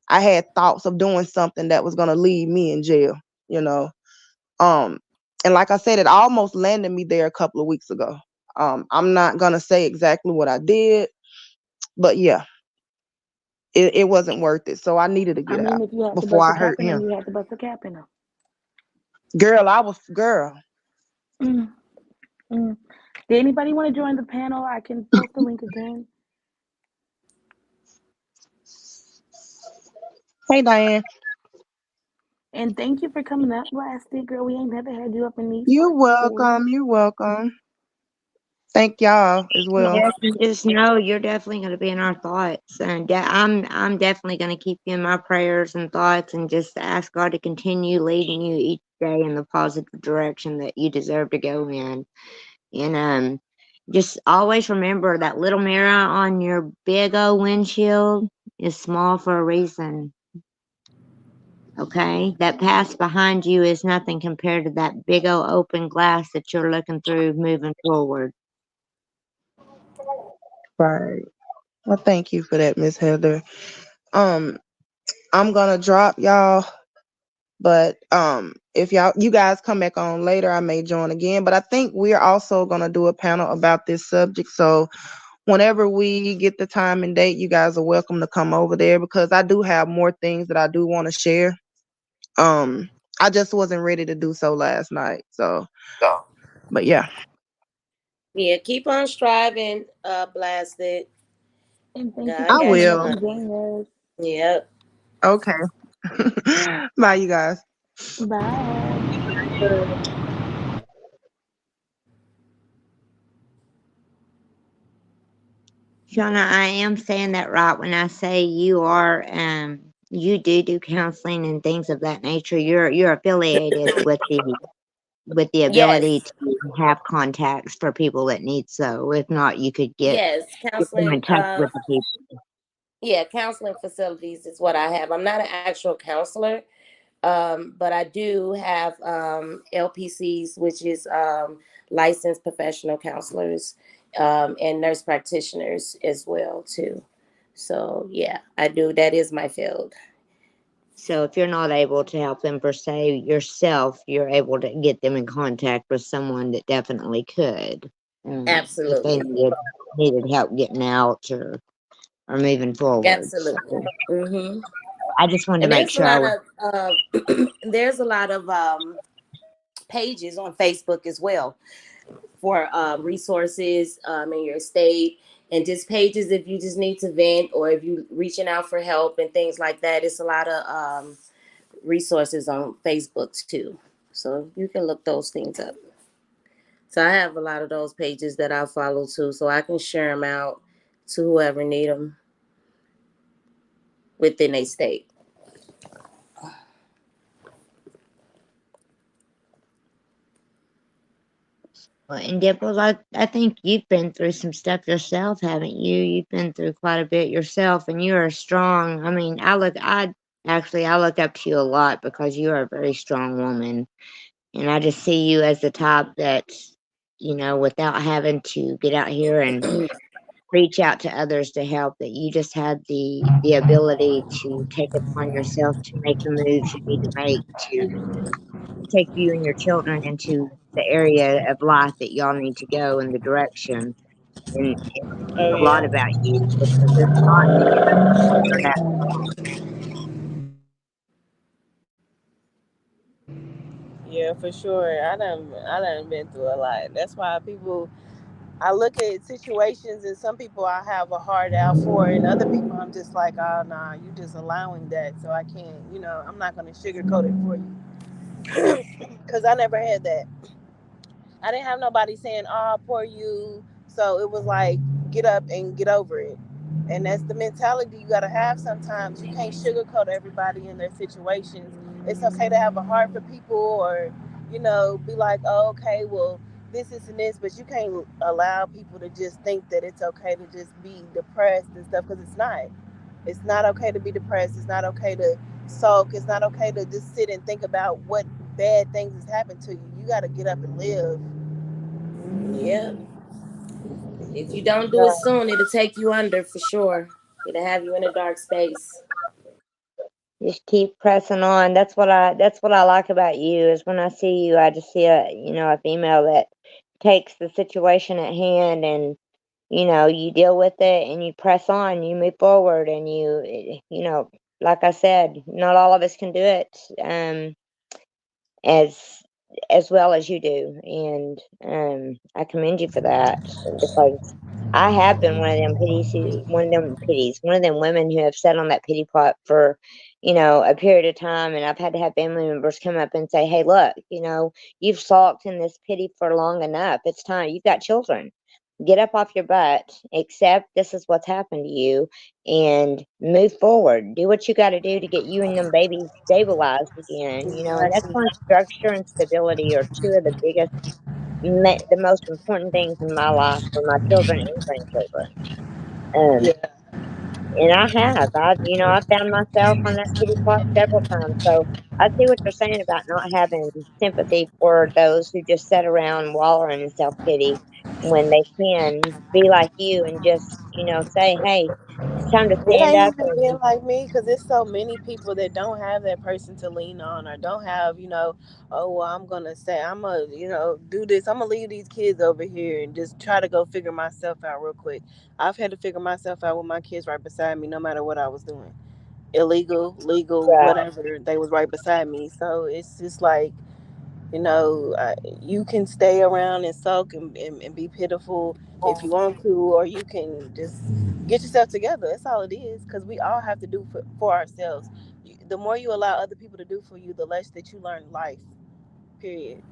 I had thoughts of doing something that was going to leave me in jail, you know. Um and like I said, it almost landed me there a couple of weeks ago. I'm not going to say exactly what I did, but yeah, it wasn't worth it. So I needed to I get mean, out if you had to before bust a I cap hurt in them, him. you had to bust a cap in them. Girl, I was girl. Mm, mm. Did anybody want to join the panel? I can post the link again. Hey, Diane. And thank you for coming up, Blasted Girl. We ain't never had you up in these You're parts before. welcome. You're welcome. Thank y'all as well. Yes, and just know you're definitely going to be in our thoughts, and I'm definitely going to keep you in my prayers and thoughts, and just ask God to continue leading you each day in the positive direction that you deserve to go in. And just always remember that little mirror on your big old windshield is small for a reason. Okay, that past behind you is nothing compared to that big old open glass that you're looking through moving forward. Right. Well, thank you for that, Miss Heather. Um, I'm gonna drop y'all, but if you guys come back on later, I may join again. But I think we're also gonna do a panel about this subject. So whenever we get the time and date, you guys are welcome to come over there because I do have more things that I do want to share. I just wasn't ready to do so last night. So, but yeah, Yeah, keep on striving, Blasted. And thank you God for I got coming you, up will. honey. and joining us. Yep. Okay. Bye, you guys. Bye. Shauna, I am saying that right when I say you are you do counseling and things of that nature. You're affiliated with the ability Yes. to have contacts for people that need so. If not, you could Yes. get them Counseling. in touch with the people. Yeah, counseling facilities is what I have. I'm not an actual counselor, but I do have LPCs, which is licensed professional counselors, and nurse practitioners as well too. So yeah, I do. That is my field. So if you're not able to help them per se yourself, you're able to get them in contact with someone that definitely could. If they Absolutely, needed help getting out or moving forward. So absolutely. Hmm. I just wanted to And make there's a sure I lot was. of there's a lot of pages on Facebook as well for resources in your state, and just pages if you just need to vent or if you reaching out for help and things like that. It's a lot of resources on Facebook too, so you can look those things up. So I have a lot of those pages that I follow too, so I can share them out to whoever need them within a state. Well, and Dimples, I think you've been through some stuff yourself, haven't you? You've been through quite a bit yourself, and you are strong. I mean, I look up to you a lot because you are a very strong woman, and I just see you as the type that, without having to get out here and reach out to others to help, that you just had the ability to take it upon yourself to make the moves you need to make to take you and your children into the area of life that y'all need to go in the direction. And it Oh says a lot yeah, about you because it's not many of us that are that. yeah, for sure. I done been through a lot. That's why people. I look at situations and some people I have a heart out for, and other people I'm just like, oh nah, you just allowing that, so I can't. I'm not gonna sugarcoat it for you, because I never had that. I didn't have nobody saying, "Oh, poor you." So it was like, get up and get over it. And that's the mentality you gotta have sometimes. You can't sugarcoat everybody in their situations. It's okay to have a heart for people, or be like, "Oh, okay, well, this and this," but you can't allow people to just think that it's okay to just be depressed and stuff, because it's not. It's not okay to be depressed. It's not okay to sulk. It's not okay to just sit and think about what bad things has happened to you. You got to get up and live. Yeah, if you don't do it soon, it'll take you under for sure. It'll have you in a dark space. Just keep pressing on. That's what I like about you is when I see you, I just see a female that takes the situation at hand and you deal with it and you press on, you move forward and like I said, not all of us can do it as as well as you do, and I commend you for that because I have been one of them women who have sat on that pity pot for, a period of time, and I've had to have family members come up and say, "Hey, look, you've sulked in this pity for long enough. It's time. You've got children. Get up off your butt, accept this is what's happened to you, and move forward. Do what you got to do to get you and them babies stabilized again." And that's Exactly. when structure and stability are two of the biggest, the most important things in my life for my children and grandchildren. Um, Yeah. and I found myself on that pity pot several times. So I see what you're saying about not having sympathy for those who just sit around wallowing in self pity when they can be like you and just, say, hey, it's time to It stand ain't up even being and like me because there's so many people that don't have that person to lean on or don't have, oh, well, I'm going to say, I'm going to, do this. I'm going to leave these kids over here and just try to go figure myself out real quick. I've had to figure myself out with my kids right beside me, no matter what I was doing. Illegal, legal, right. whatever, they was right beside me. So it's just like, you can stay around and sulk and be pitiful if you want to, or you can just get yourself together. That's all it is, because we all have to do for ourselves. The more you allow other people to do for you, the less that you learn life, period.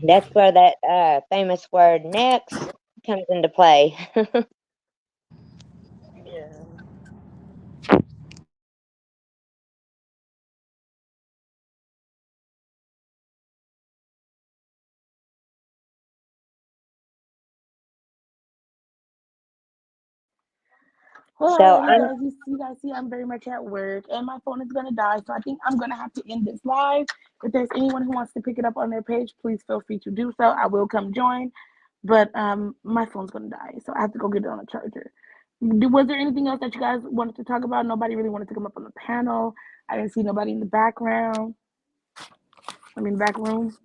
That's where that famous word next comes into play. Yeah. Well, So alrighty, I'm guys. You guys see, I'm very much at work, and my phone is gonna die. So I think I'm gonna have to end this live. If there's anyone who wants to pick it up on their page, please feel free to do so. I will come join, but my phone's gonna die, so I have to go get it on a charger. Was there anything else that you guys wanted to talk about? Nobody really wanted to come up on the panel. I didn't see nobody in the background. I mean, back room.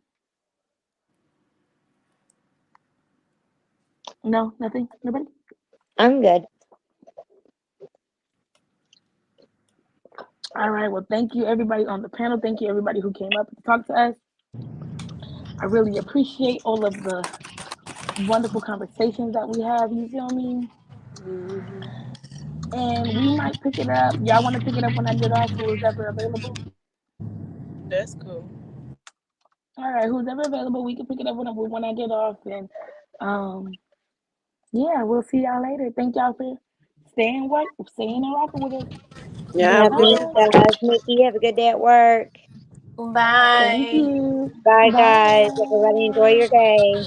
No, nothing. Nobody. I'm good. All right. Well, thank you everybody on the panel. Thank you everybody who came up to talk to us. I really appreciate all of the wonderful conversations that we have. You feel me? Hmm. And we might pick it up. Y'all want to pick it up when I get off? Who is ever available? That's cool. All right, who's ever available? We can pick it up when I get off. And um, yeah, we'll see y'all later. Thank y'all for staying and rocking with us. Yeah, have Love a good you, Bye. day. guys. Nikki, have a good day at work. Thank Bye. you. Bye, guys. Everybody enjoy Bye. your day.